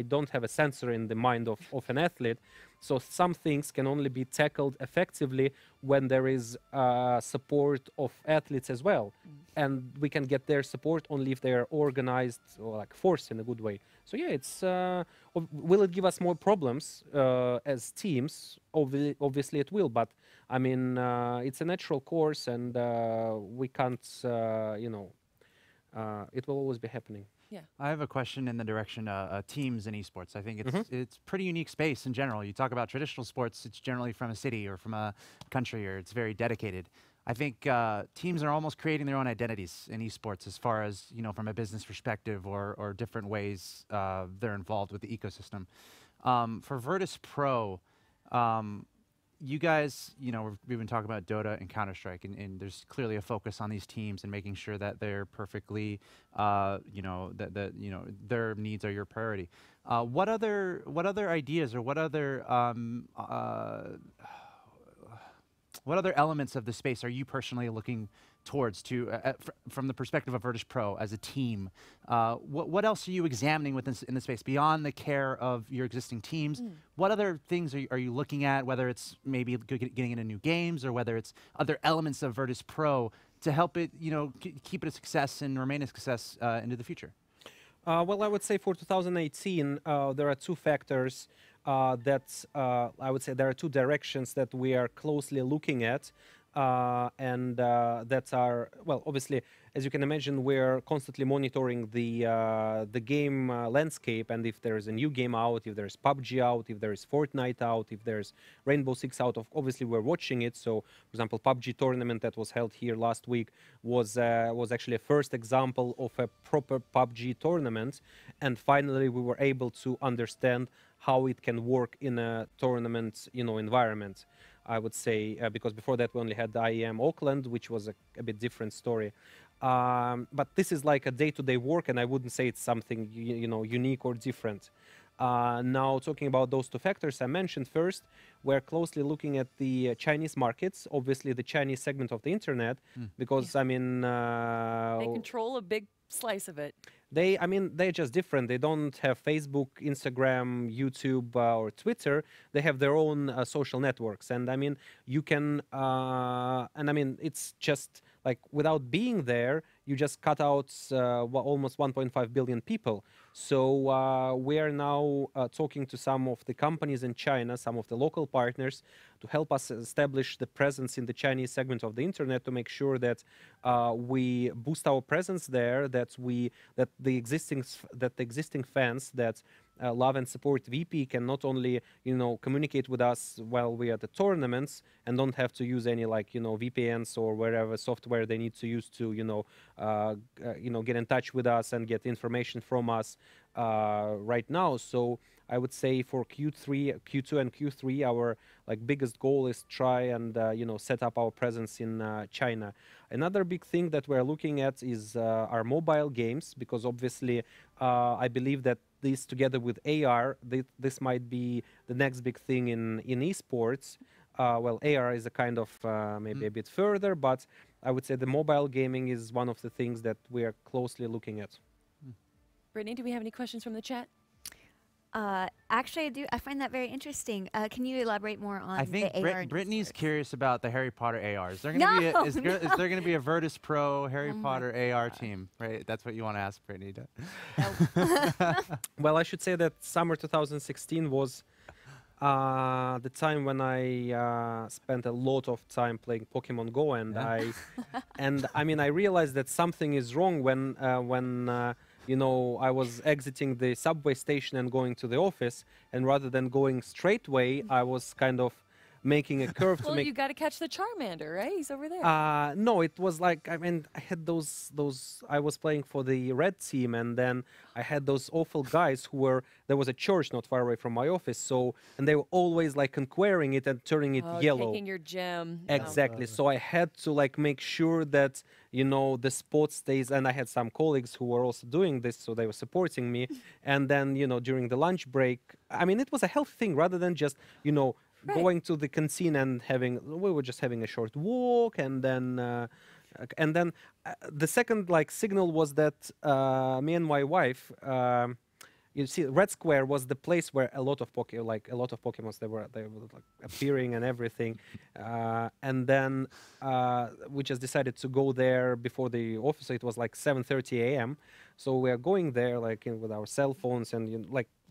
L: don't have a sensor in the mind of an athlete, so some things can only be tackled effectively when there is support of athletes as well, and we can get their support only if they are organized or like forced in a good way. So it's will it give us more problems as teams? Obviously it will, but I mean it's a natural course, and we can't it will always be happening.
C: I have a question in the direction of teams in esports. I think it's pretty unique space in general. You talk about traditional sports, it's generally from a city or from a country, or it's very dedicated. I think teams are almost creating their own identities in esports as far as, from a business perspective or different ways they're involved with the ecosystem. For Virtus Pro, you guys, we've been talking about Dota and Counter-Strike, and there's clearly a focus on these teams and making sure that they're perfectly, that their needs are your priority. What other ideas or what other elements of the space are you personally looking towards from the perspective of Virtus Pro as a team? What else are you examining in the space beyond the care of your existing teams? What other things are you looking at, whether it's maybe getting into new games or whether it's other elements of Virtus Pro to help it, keep it a success and remain a success into the future?
L: Well, I would say for 2018, there are two factors I would say there are two directions that we are closely looking at. That's our, well, obviously, as you can imagine, we're constantly monitoring the game landscape, and if there's a new game out, if there's PUBG out, if there's Fortnite out, if there's Rainbow Six out, obviously we're watching it. So, for example, PUBG tournament that was held here last week was actually a first example of a proper PUBG tournament, and finally we were able to understand how it can work in a tournament, environment. I would say, because before that we only had the IEM Auckland, which was a bit different story. But this is like a day-to-day work, and I wouldn't say it's something unique or different. Now, talking about those two factors I mentioned first, we're closely looking at the Chinese markets, obviously the Chinese segment of the internet, because I mean,
D: they control a big slice of it.
L: They're just different. They don't have Facebook, Instagram, YouTube, or Twitter. They have their own social networks. And I mean, you can, it's just like without being there, you just cut out almost 1.5 billion people. So we are now talking to some of the companies in China, some of the local partners, to help us establish the presence in the Chinese segment of the internet, to make sure that we boost our presence there, that the existing fans that love and support VP can not only communicate with us while we are at the tournaments and don't have to use any VPNs or wherever software they need to use to get in touch with us and get information from us right now. So I would say for Q2 and Q3, our biggest goal is try and set up our presence in China. Another big thing that we're looking at is our mobile games, because obviously I believe that this, together with AR, this might be the next big thing in esports. Well, AR is a kind of maybe a bit further, but I would say the mobile gaming is one of the things that we are closely looking at.
D: Brittany, do we have any questions from the chat?
B: Actually, I do. I find that very interesting. Can you elaborate more on
C: I think
B: the AR?
C: Brittany's curious about the Harry Potter ARs. Is there going to be a Virtus Pro Harry Potter AR team? Right, that's what you want to ask Brittany.
L: Well, I should say that summer 2016 was the time when I spent a lot of time playing Pokemon Go, and I realized that something is wrong when I was exiting the subway station and going to the office, and rather than going straight way, I was kind of making a curve
D: well,
L: to make.
D: You got to catch the Charmander, right? He's over there.
L: No, it was like, I had those. I was playing for the red team, and then I had those awful guys who were. There was a church not far away from my office, and they were always conquering it and turning it yellow.
D: Taking your gem.
L: Exactly. So I had to make sure that the spot stays, and I had some colleagues who were also doing this, so they were supporting me. And then during the lunch break, it was a healthy thing rather than just going to the canteen and we were just having a short walk, and then the second signal was that me and my wife, you see, Red Square was the place where a lot of Pokemons they were appearing and everything, and then we just decided to go there before the office. So it was 7:30 a.m. So we are going there with our cell phones and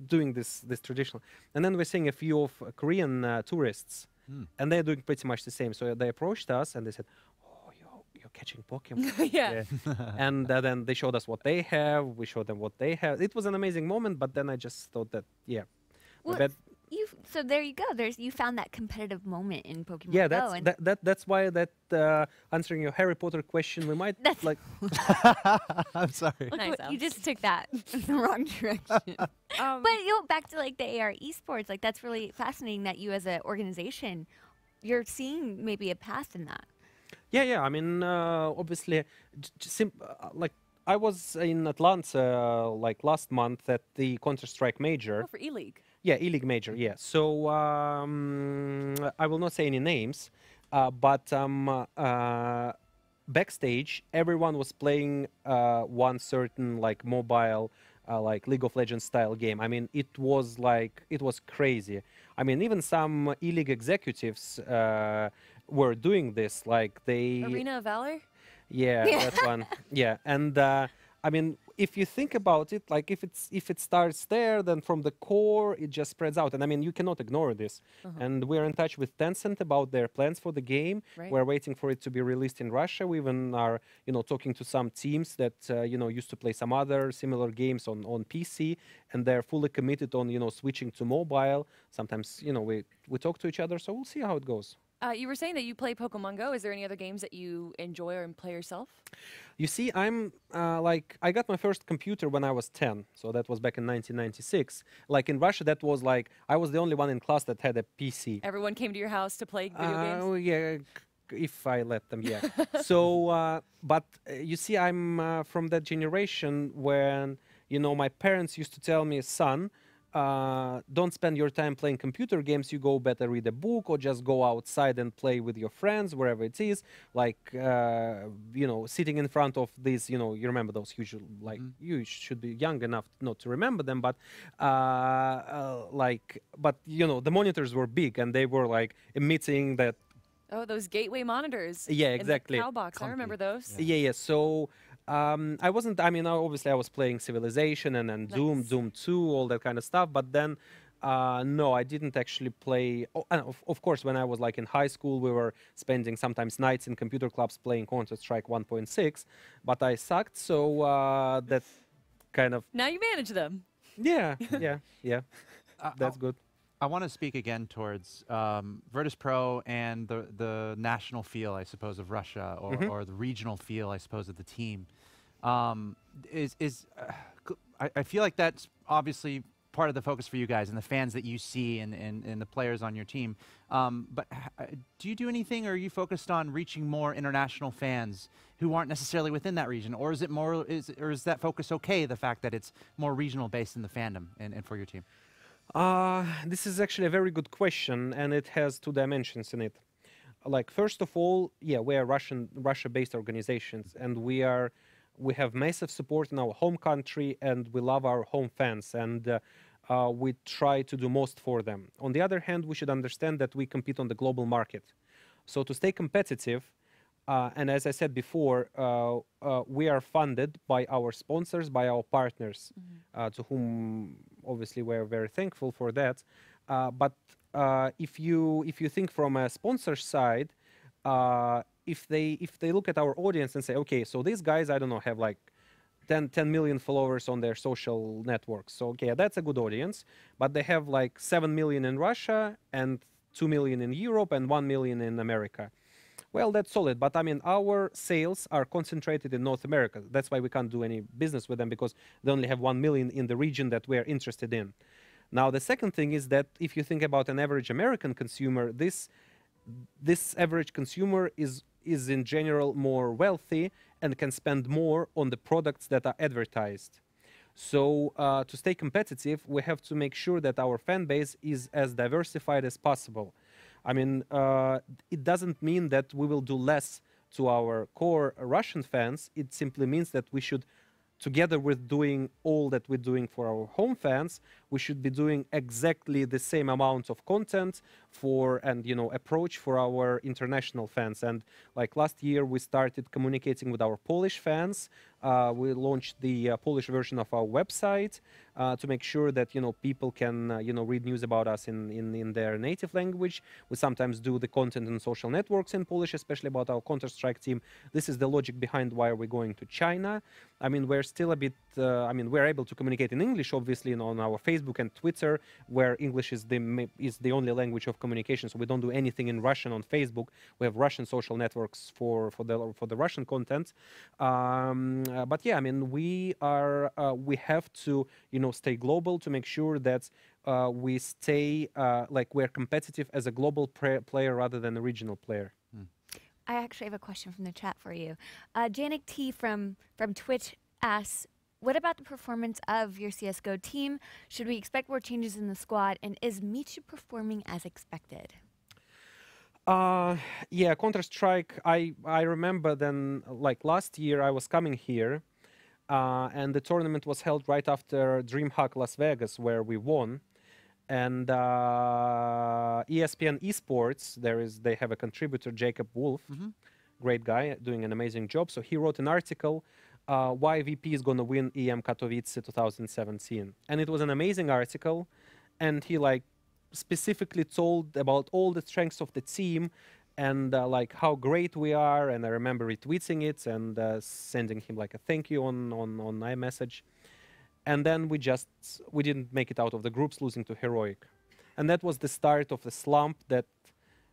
L: doing this traditional. And then we're seeing a few of Korean tourists, and they're doing pretty much the same. So they approached us and they said, you're catching Pokemon.
D: Yeah.
L: And then they showed us what they have. We showed them what they have. It was an amazing moment, but then I just thought that,
B: well, so there you go. You found that competitive moment in Pokemon
L: yeah,
B: Go.
L: That's why answering your Harry Potter question, we might
C: I'm sorry.
B: Nice, you just took that in the wrong direction. But back to the AR esports, that's really fascinating that you as an organization, you're seeing maybe a path in that.
L: Yeah. Obviously, I was in Atlanta last month at the Counter-Strike Major.
D: Oh, for E-League.
L: Yeah, E-League Major, yeah. So I will not say any names, but backstage, everyone was playing one certain mobile League of Legends style game. It was crazy. Even some E-League executives were doing this. Arena
D: of Valor?
L: Yeah, that one. Yeah, and if you think about it, like if it starts there, then from the core it just spreads out. And I mean, you cannot ignore this. And we're in touch with Tencent about their plans for the game.
D: Right.
L: We're waiting for it to be released in Russia. We even are, talking to some teams that used to play some other similar games on PC, and they're fully committed on switching to mobile. Sometimes we talk to each other, so we'll see how it goes.
D: You were saying that you play Pokemon Go. Is there any other games that you enjoy or play yourself?
L: You see, I'm I got my first computer when I was 10, so that was back in 1996. Like in Russia, that was like I was the only one in class that had a PC.
D: Everyone came to your house to play video games?
L: Oh yeah, if I let them, yeah. So, but you see, I'm from that generation when my parents used to tell me, son, don't spend your time playing computer games. You go better read a book or just go outside and play with your friends wherever it is. Like sitting in front of these, you remember those huge, like you should be young enough not to remember them, but the monitors were big and they were like emitting that.
D: Oh, those gateway monitors.
L: Yeah,
D: in the
L: exactly.
D: cow box. I remember those.
L: Yeah. So I wasn't. I mean, obviously, I was playing Civilization and then
D: Nice.
L: Doom 2, all that kind of stuff. But then, no, I didn't actually play. Oh, and of course, when I was like in high school, we were spending sometimes nights in computer clubs playing Counter-Strike 1.6. But I sucked, so that kind of.
D: Now you manage them.
L: Yeah. That's good.
C: I want to speak again towards Virtus Pro and the national feel, I suppose, of Russia, or the regional feel, I suppose, of the team. I feel like that's obviously part of the focus for you guys and the fans that you see and the players on your team. But do you do anything, or are you focused on reaching more international fans who aren't necessarily within that region, or is it more is that focus okay? The fact that it's more regional based in the fandom and for your team.
L: This is actually a very good question, and it has two dimensions in it. Like, first of all, yeah, we are Russia-based organizations, and we have massive support in our home country, and we love our home fans, and we try to do most for them. On the other hand, we should understand that we compete on the global market. So to stay competitive, and as I said before, we are funded by our sponsors, by our partners, to whom obviously we're very thankful for that. But if you think from a sponsor side, if they look at our audience and say, okay, so these guys, I don't know, have like 10 million followers on their social networks. So okay, that's a good audience, but they have like 7 million in Russia and 2 million in Europe and 1 million in America. Well, that's solid, but I mean, our sales are concentrated in North America. That's why we can't do any business with them, because they only have 1 million in the region that we're interested in. Now, the second thing is that if you think about an average American consumer, this average consumer is in general more wealthy and can spend more on the products that are advertised. So to stay competitive, we have to make sure that our fan base is as diversified as possible. I mean, it doesn't mean that we will do less to our core Russian fans. It simply means that we should, together with doing all that we're doing for our home fans, we should be doing exactly the same amount of content and approach for our international fans. And like last year, we started communicating with our Polish fans. We launched the Polish version of our website to make sure that people can read news about us in their native language. We sometimes do the content on social networks in Polish, especially about our Counter-Strike team. This is the logic behind why we're going to China. I mean, we're still a bit. We're able to communicate in English, obviously, on our Facebook and Twitter, where English is the only language of communication. So we don't do anything in Russian on Facebook. We have Russian social networks for the Russian content. But yeah, I mean, we have to stay global to make sure that we stay we're competitive as a global player rather than a regional player.
B: I actually have a question from the chat for you. Janik T from Twitch asks, what about the performance of your CSGO team? Should we expect more changes in the squad? And is Michu performing as expected?
L: Yeah, Counter-Strike, I remember then, like last year, I was coming here, and the tournament was held right after DreamHack Las Vegas, where we won. And ESPN Esports, they have a contributor, Jacob Wolf, great guy, doing an amazing job. So he wrote an article why VP is going to win EM Katowice 2017. And it was an amazing article, and he like specifically told about all the strengths of the team and like how great we are. And I remember retweeting it and sending him like a thank you on iMessage. And then we didn't make it out of the groups, losing to Heroic. And that was the start of the slump that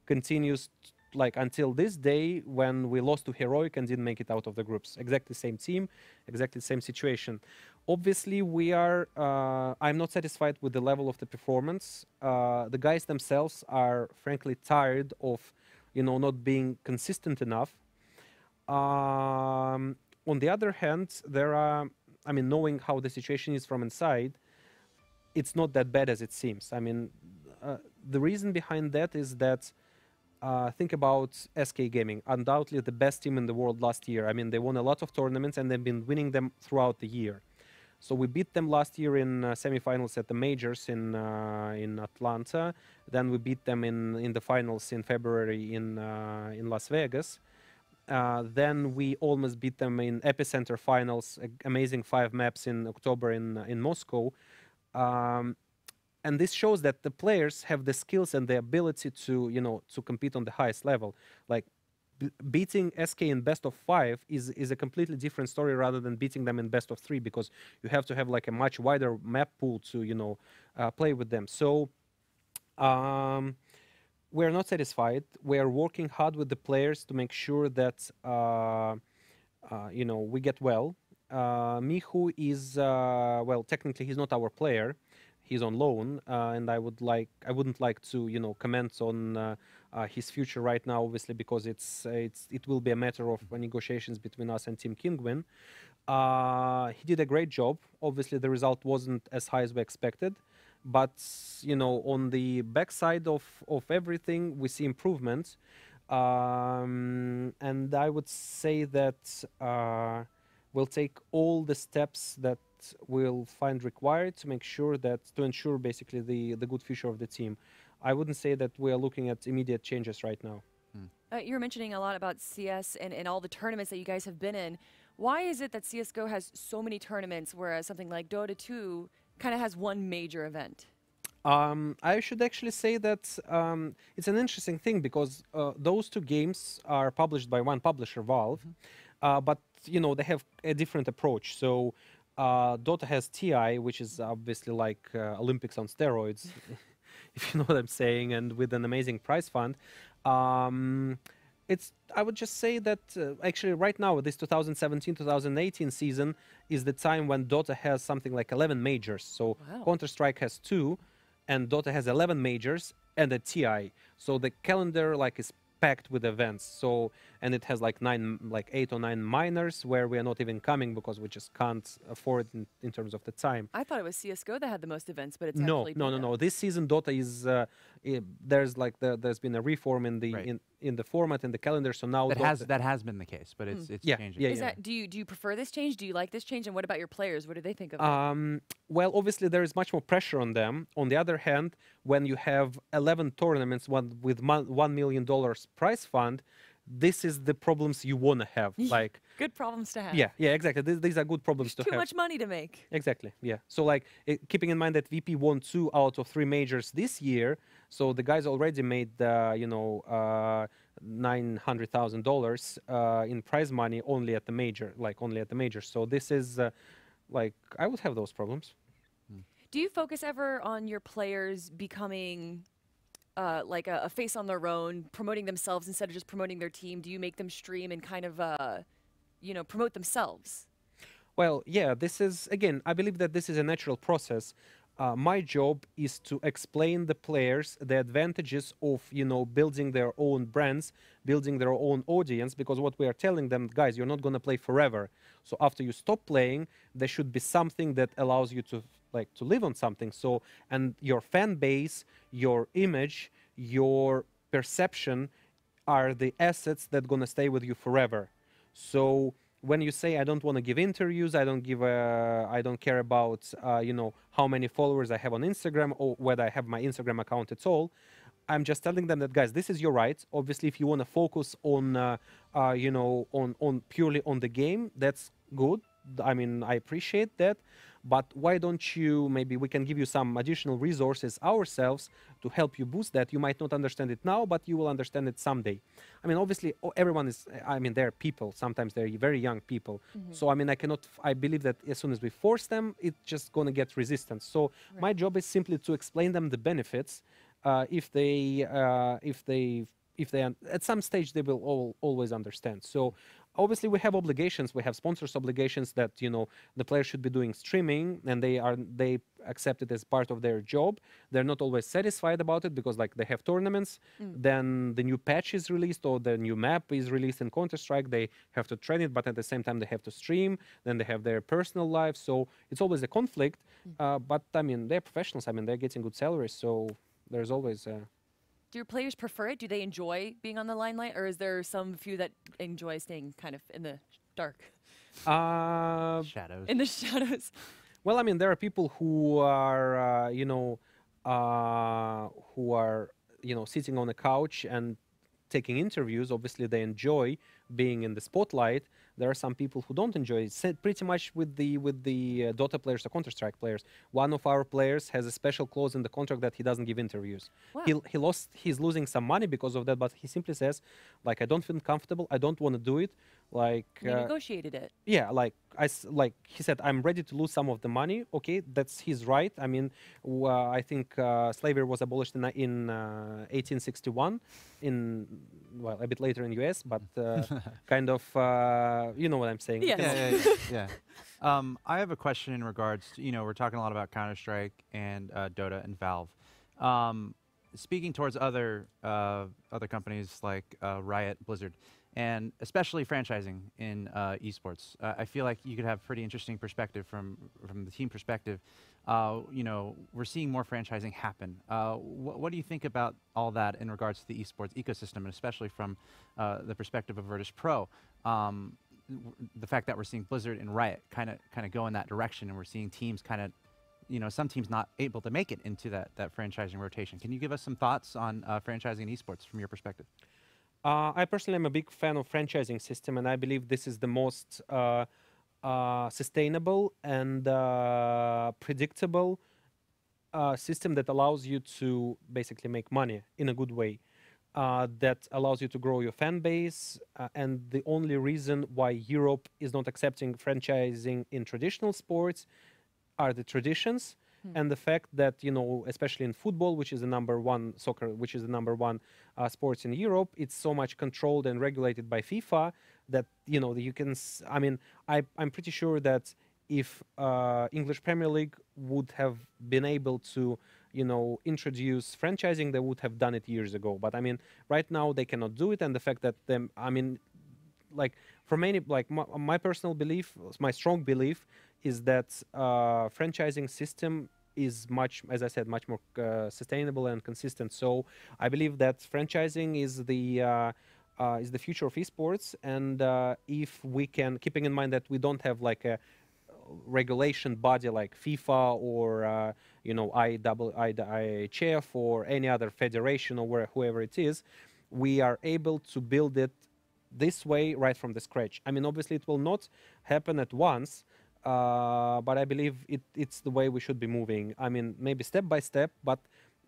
L: continues like until this day, when we lost to Heroic and didn't make it out of the groups. Exactly same team, exactly the same situation. Obviously, we are. I'm not satisfied with the level of the performance. The guys themselves are frankly tired of, not being consistent enough. On the other hand, there are. I mean, knowing how the situation is from inside, it's not that bad as it seems. I mean, the reason behind that is that. Think about SK Gaming, undoubtedly the best team in the world last year. I mean, they won a lot of tournaments and they've been winning them throughout the year. So we beat them last year in semifinals at the majors in Atlanta. Then we beat them in the finals in February in Las Vegas. Then we almost beat them in Epicenter finals, amazing 5 maps in October in Moscow. And this shows that the players have the skills and the ability to, to compete on the highest level. Like beating SK in best of 5 is a completely different story rather than beating them in best of 3, because you have to have like a much wider map pool to, play with them. So we're not satisfied. We are working hard with the players to make sure that, we get well. Michu is, well, technically he's not our player. He's on loan, and I wouldn't like to, comment on his future right now, obviously, because it will be a matter of negotiations between us and Team Kingwin. He did a great job. Obviously, the result wasn't as high as we expected, but on the backside of everything, we see improvements, and I would say that we'll take all the steps that we'll find required to make sure that, to ensure basically the good future of the team. I wouldn't say that we are looking at immediate changes right now.
D: You were mentioning a lot about CS and all the tournaments that you guys have been in. Why is it that CSGO has so many tournaments, whereas something like Dota 2 kind of has one major event?
L: I should actually say that it's an interesting thing, because those 2 games are published by one publisher, Valve, but they have a different approach. So Dota has TI, which is obviously like Olympics on steroids, if you know what I'm saying, and with an amazing prize fund. I would just say that actually right now, this 2017-2018 season is the time when Dota has something like 11 majors. So wow. Counter-Strike has 2, and Dota has 11 majors and a TI. So the calendar is packed with events. So, and it has like 8 or 9 minors where we are not even coming because we just can't afford in terms of the time.
D: I thought it was CSGO that had the most events, but it's
L: no,
D: actually
L: no,
D: Dota.
L: no. This season Dota is there's been a reform in the in the format and the calendar. So now
C: that has been the case, but it's changing.
D: Is that, do you prefer this change? Do you like this change? And what about your players? What do they think of it?
L: Well, obviously there is much more pressure on them. On the other hand, when you have 11 tournaments, one with $1 million prize fund, this is the problems you want to have. Like
D: good problems to have.
L: Yeah, exactly. These are good problems to have.
D: Too much money to make.
L: Exactly. Yeah. So keeping in mind that VP won 2 out of 3 majors this year, so the guys already made $900,000 in prize money only at the major, So this is I would have those problems.
D: Do you focus ever on your players becoming like a face on their own, promoting themselves instead of just promoting their team? Do you make them stream and kind of, promote themselves?
L: Well, yeah, this is, again, I believe that this is a natural process. My job is to explain the players the advantages of, building their own brands, building their own audience, because what we are telling them, guys, you're not going to play forever. So after you stop playing, there should be something that allows you to live on something. So, and your fan base, your image, your perception are the assets that are going to stay with you forever. So when you say I don't want to give interviews, I don't care about how many followers I have on Instagram or whether I have my Instagram account at all, I'm just telling them that, guys, this is your right. Obviously, if you want to focus on, you know, on purely on the game, that's good. I mean, I appreciate that. But why don't you, maybe we can give you some additional resources ourselves to help you boost that. You might not understand it now, but you will understand it someday. I mean, obviously, everyone is, I mean, they're people. Sometimes they're very young people. So, I mean, I believe that as soon as we force them, it's just going to get resistance. So my job is simply to explain them the benefits. If they at some stage they will always understand. So obviously we have obligations, we have sponsors obligations that, you know, the players should be doing streaming, and they accept it as part of their job. They're not always satisfied about it because, like, they have tournaments, then the new patch is released or the new map is released in Counter-Strike, they have to train it, but at the same time they have to stream, then they have their personal lives, so it's always a conflict. But I mean, they're professionals, I mean, they're getting good salaries, so there's always
D: Do your players prefer it? Do they enjoy being on the limelight, or is there some few that enjoy staying kind of in the dark?
C: Shadows.
D: In the shadows.
L: Well, I mean, there are people who are, sitting on a couch and taking interviews. Obviously, they enjoy being in the spotlight. There are some people who don't enjoy it. Pretty much with the Dota players or Counter-Strike players. One of our players has a special clause in the contract that he doesn't give interviews. Wow. He's losing some money because of that, but he simply says, like, I don't feel comfortable. I don't want to do it. Like
D: you negotiated it.
L: Yeah, like he said, I'm ready to lose some of the money. Okay, that's his right. I mean, I think slavery was abolished in 1861, a bit later in US, but kind of, you know what I'm saying.
D: Yes.
C: Yeah. I have a question in regards to, you know, we're talking a lot about Counter-Strike and Dota and Valve. Speaking towards other companies like Riot, Blizzard, and especially franchising in esports, I feel like you could have pretty interesting perspective from the team perspective. You know, we're seeing more franchising happen. What do you think about all that in regards to the esports ecosystem, and especially from the perspective of Virtus Pro? The fact that we're seeing Blizzard and Riot kind of go in that direction, and we're seeing teams kind of, you know, some teams not able to make it into that franchising rotation. Can you give us some thoughts on franchising in esports from your perspective?
L: I personally am a big fan of franchising system, and I believe this is the most sustainable and predictable system that allows you to basically make money in a good way. That allows you to grow your fan base, and the only reason why Europe is not accepting franchising in traditional sports are the traditions. And the fact that, you know, especially in football, which is the number one, soccer, which is the number one sports in Europe, it's so much controlled and regulated by FIFA that, you know, you can, I mean, I'm pretty sure that if English Premier League would have been able to, you know, introduce franchising, they would have done it years ago. But I mean, right now they cannot do it. And the fact that them, I mean, like for many, like my personal belief, my strong belief is that franchising system is much, as I said, much more sustainable and consistent. So I believe that franchising is the future of esports. And if we can, keeping in mind that we don't have like a regulation body like FIFA or you know, IHF or any other federation or whoever it is, we are able to build it this way right from the scratch. I mean, obviously it will not happen at once, but I believe it's the way we should be moving. I mean, maybe step by step, but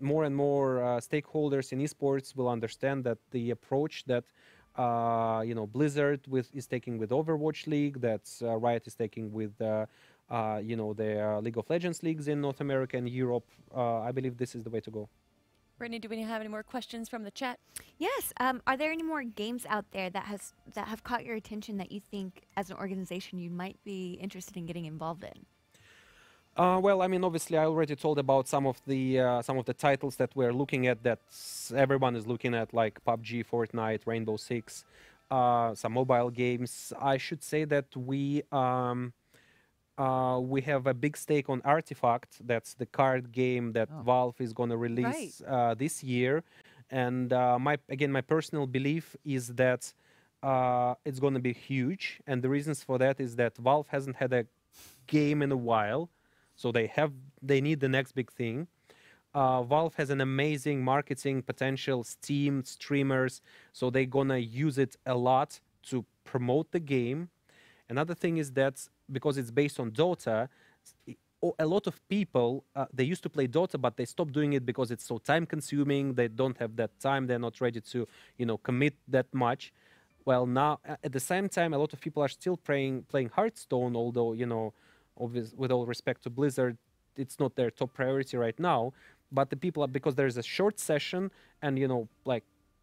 L: more and more stakeholders in esports will understand that the approach that you know, Blizzard is taking with Overwatch League, that Riot is taking with you know, the League of Legends leagues in North America and Europe. I believe this is the way to go.
D: Brittany, do we have any more questions from the chat?
B: Yes. Are there any more games out there that have caught your attention that you think, as an organization, you might be interested in getting involved in?
L: Well, I mean, obviously, I already told about some of the titles that we're looking at, that everyone is looking at, like PUBG, Fortnite, Rainbow Six, some mobile games. I should say that we have a big stake on Artifact. That's the card game that Valve is going to release this year. And my personal belief is that it's going to be huge. And the reasons for that is that Valve hasn't had a game in a while. So they need the next big thing. Valve has an amazing marketing potential, Steam, streamers, so they're gonna use it a lot to promote the game. Another thing is that because it's based on Dota, a lot of people, they used to play Dota, but they stopped doing it because it's so time-consuming. They don't have that time. They're not ready to, commit that much. Well, now, at the same time, a lot of people are still playing Hearthstone, although, with all respect to Blizzard, it's not their top priority right now. But the people are, because there's a short session and,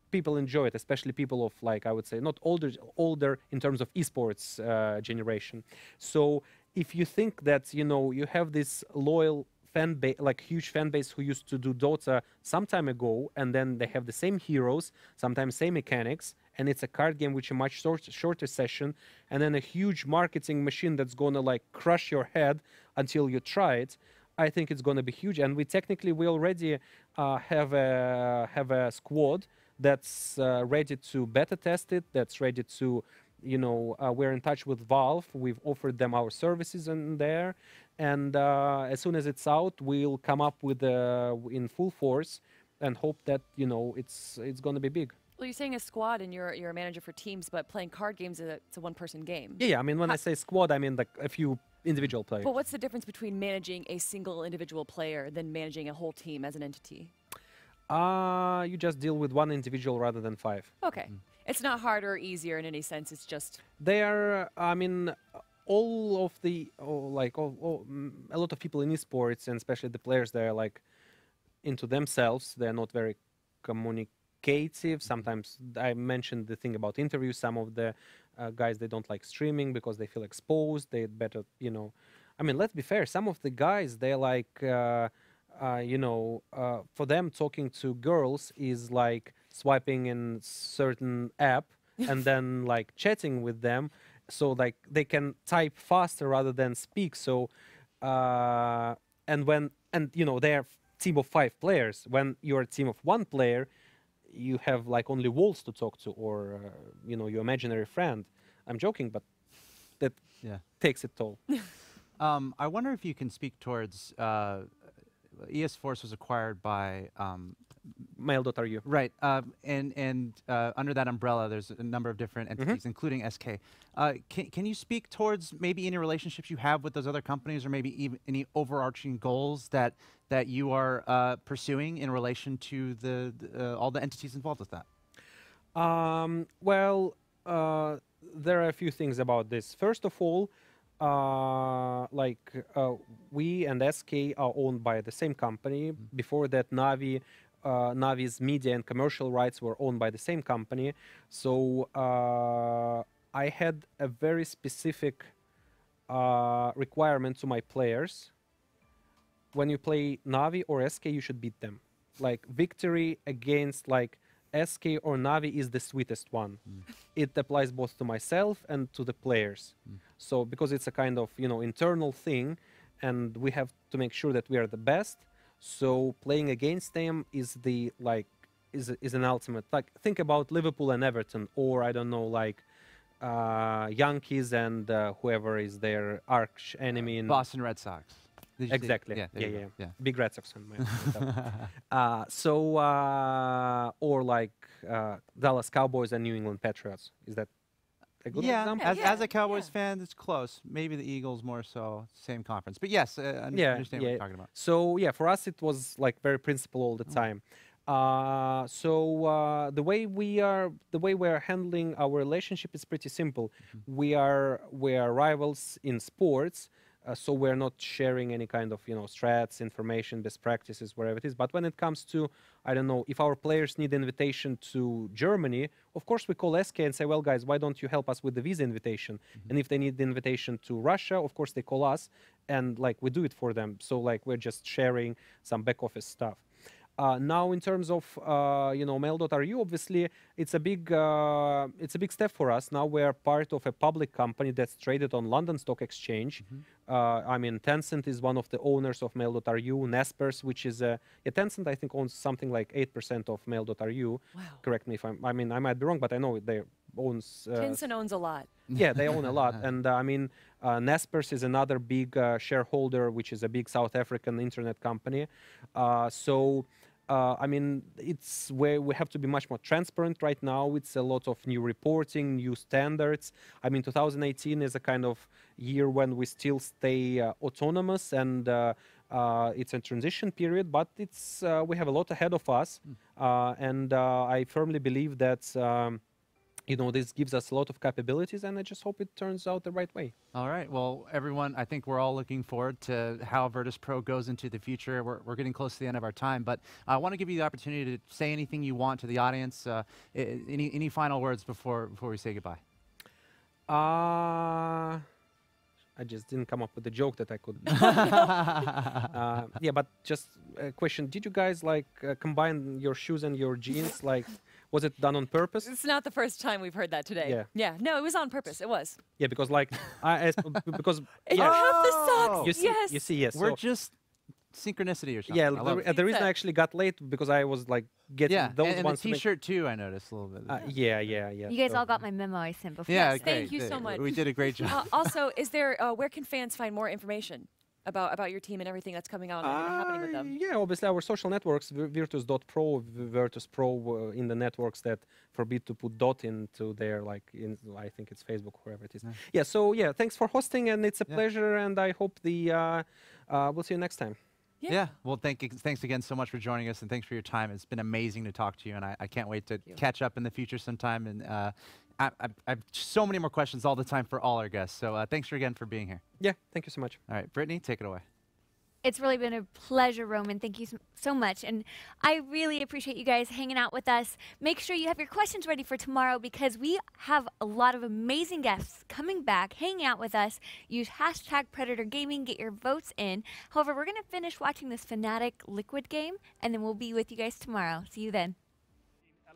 L: people enjoy it, especially people of, I would say, not older in terms of esports generation. So if you think that, you have this loyal fan base, huge fan base who used to do Dota some time ago, and then they have the same heroes, sometimes same mechanics, and it's a card game which is a much shorter session, and then a huge marketing machine that's gonna crush your head until you try it, I think it's gonna be huge. And we already have a squad that's ready to beta test it, that's ready to, we're in touch with Valve. We've offered them our services in there. And as soon as it's out, we'll come up with in full force and hope that, it's going to be big.
D: Well, you're saying a squad and you're a manager for teams, but playing card games, it's a one-person game.
L: Yeah, I mean, when I say squad, I mean a few individual players.
D: But what's the difference between managing a single individual player than managing a whole team as an entity?
L: You just deal with one individual rather than 5.
D: Okay. It's not harder or easier in any sense. It's just...
L: They are, I mean, all of the, a lot of people in esports, and especially the players, they're into themselves. They're not very communicative. Sometimes I mentioned the thing about interviews. Some of the guys, they don't like streaming because they feel exposed. They better, I mean, let's be fair. Some of the guys, they're for them, talking to girls is like swiping in certain app and then chatting with them, so they can type faster rather than speak. So they're a team of 5 players. When you're a team of 1 player, you have only walls to talk to, or your imaginary friend. I'm joking, but that takes it toll.
C: I wonder if you can speak towards ES Force was acquired by
L: Mail.ru.
C: Right, and under that umbrella, there's a number of different entities, including SK. Can you speak towards maybe any relationships you have with those other companies, or maybe even any overarching goals that you are pursuing in relation to all the entities involved with that?
L: There are a few things about this. First of all, we and SK are owned by the same company. Before that, Navi's media and commercial rights were owned by the same company. So I had a very specific requirement to my players. When you play Navi or SK, you should beat them. Victory against SK or Navi is the sweetest one. It applies both to myself and to the players. So because it's a kind of internal thing, and we have to make sure that we are the best. So playing against them is the is an ultimate. Think about Liverpool and Everton, or I don't know, Yankees and whoever is their arch enemy in
C: Boston Red Sox.
L: Exactly. Yeah. Big Red Sox fan. Or Dallas Cowboys and New England Patriots. Is that a good example?
C: As a Cowboys fan, it's close. Maybe the Eagles more so, same conference. But yes, I understand what you're talking about.
L: So for us, it was very principle all the time. The way we're handling our relationship is pretty simple. We are rivals in sports. So we're not sharing any kind of strats, information, best practices, wherever it is. But when it comes to, I don't know, if our players need invitation to Germany, of course we call SK and say, well, guys, why don't you help us with the visa invitation? And if they need the invitation to Russia, of course they call us, and we do it for them. So we're just sharing some back office stuff. Now, in terms of Mail.ru, obviously it's a big step for us. Now we're part of a public company that's traded on London Stock Exchange. I mean, Tencent is one of the owners of Mail.ru. Naspers, which is Tencent, I think owns something like 8% of Mail.ru.
D: Wow.
L: Correct me if I might be wrong, but I know they're owns.
D: Tencent owns a lot.
L: Yeah, they own a lot, and I mean, Naspers is another big shareholder, which is a big South African internet company. I mean, it's where we have to be much more transparent right now. It's a lot of new reporting, new standards. I mean, 2018 is a kind of year when we still stay autonomous, and it's a transition period, but it's we have a lot ahead of us, and I firmly believe that you know, this gives us a lot of capabilities, and I just hope it turns out the right way.
C: All right. Well, everyone, I think we're all looking forward to how Virtus Pro goes into the future. We're getting close to the end of our time, but I want to give you the opportunity to say anything you want to the audience. Any final words before we say goodbye?
L: I just didn't come up with a joke that I could. Yeah, but just a question: did you guys like combine your shoes and your jeans? Like, was it done on purpose?
D: It's not the first time we've heard that today.
L: Yeah.
D: Yeah. No, it was on purpose. It was.
L: Yeah, because like because
D: you have the socks.
L: You see,
D: yes.
L: You see, yes.
C: We're just synchronicity or something.
L: Yeah, the reason I actually got late because I was like getting those
C: and
L: ones.
C: the T-shirt too. I noticed a little bit.
L: Yeah.
B: You guys all got my memo I sent before.
C: Yeah,
D: Yes, thank you so much.
C: We did a great job.
D: Also, is there where can fans find more information about your team and everything that's coming out and happening with them?
L: Yeah, obviously our social networks, Virtus.pro, Virtus Pro in the networks that forbid to put dot into there, like in, I think it's Facebook, wherever it is. Yeah, so yeah, thanks for hosting, and it's a pleasure, and I hope we'll see you next time.
C: Yeah. Well, thanks again so much for joining us, and thanks for your time. It's been amazing to talk to you, and I can't wait to catch up in the future sometime. And I have so many more questions all the time for all our guests. So thanks again for being here.
L: Yeah, thank you so much.
C: All right, Brittany, take it away.
B: It's really been a pleasure, Roman. Thank you so much. And I really appreciate you guys hanging out with us. Make sure you have your questions ready for tomorrow because we have a lot of amazing guests coming back, hanging out with us. Use #PredatorGaming, get your votes in. However, we're going to finish watching this Fnatic Liquid game, and then we'll be with you guys tomorrow. See you then.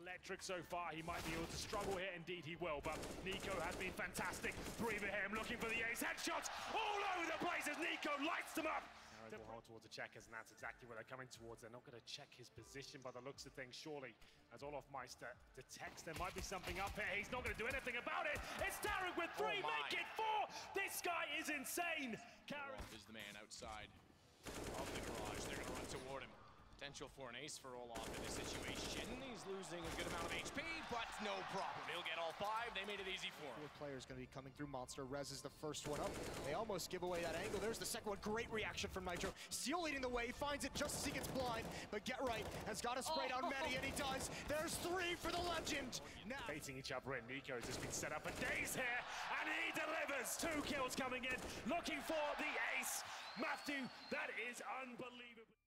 J: Electric so far, he might be able to struggle here, indeed he will, but Nico has been fantastic. Him looking for the ace, headshots all over the place as Nico lights them up. Will hold towards the checkers, and that's exactly where they're coming towards. They're not going to check his position by the looks of things, surely. As Olaf Meister detects there might be something up here, he's not going to do anything about it. It's Tarek with 3, make it 4! This guy is insane!
K: Ralf is the man outside of the garage. They're going to run toward him. Potential for an ace for Olaf in this situation. He's losing a good amount of HP, but no problem. He'll get all 5. They made it easy for him.
F: 4 players going to be coming through. Monster Rez is the first one up. They almost give away that angle. There's the second one. Great reaction from Nitro. Seal leading the way. Finds it just as he gets blind. But Get Right has got to spray down many, and he does. There's 3 for the legend. Now
J: baiting each other in. Nico has just been set up for days here, and he delivers. 2 kills coming in. Looking for the ace. Matthew, that is unbelievable.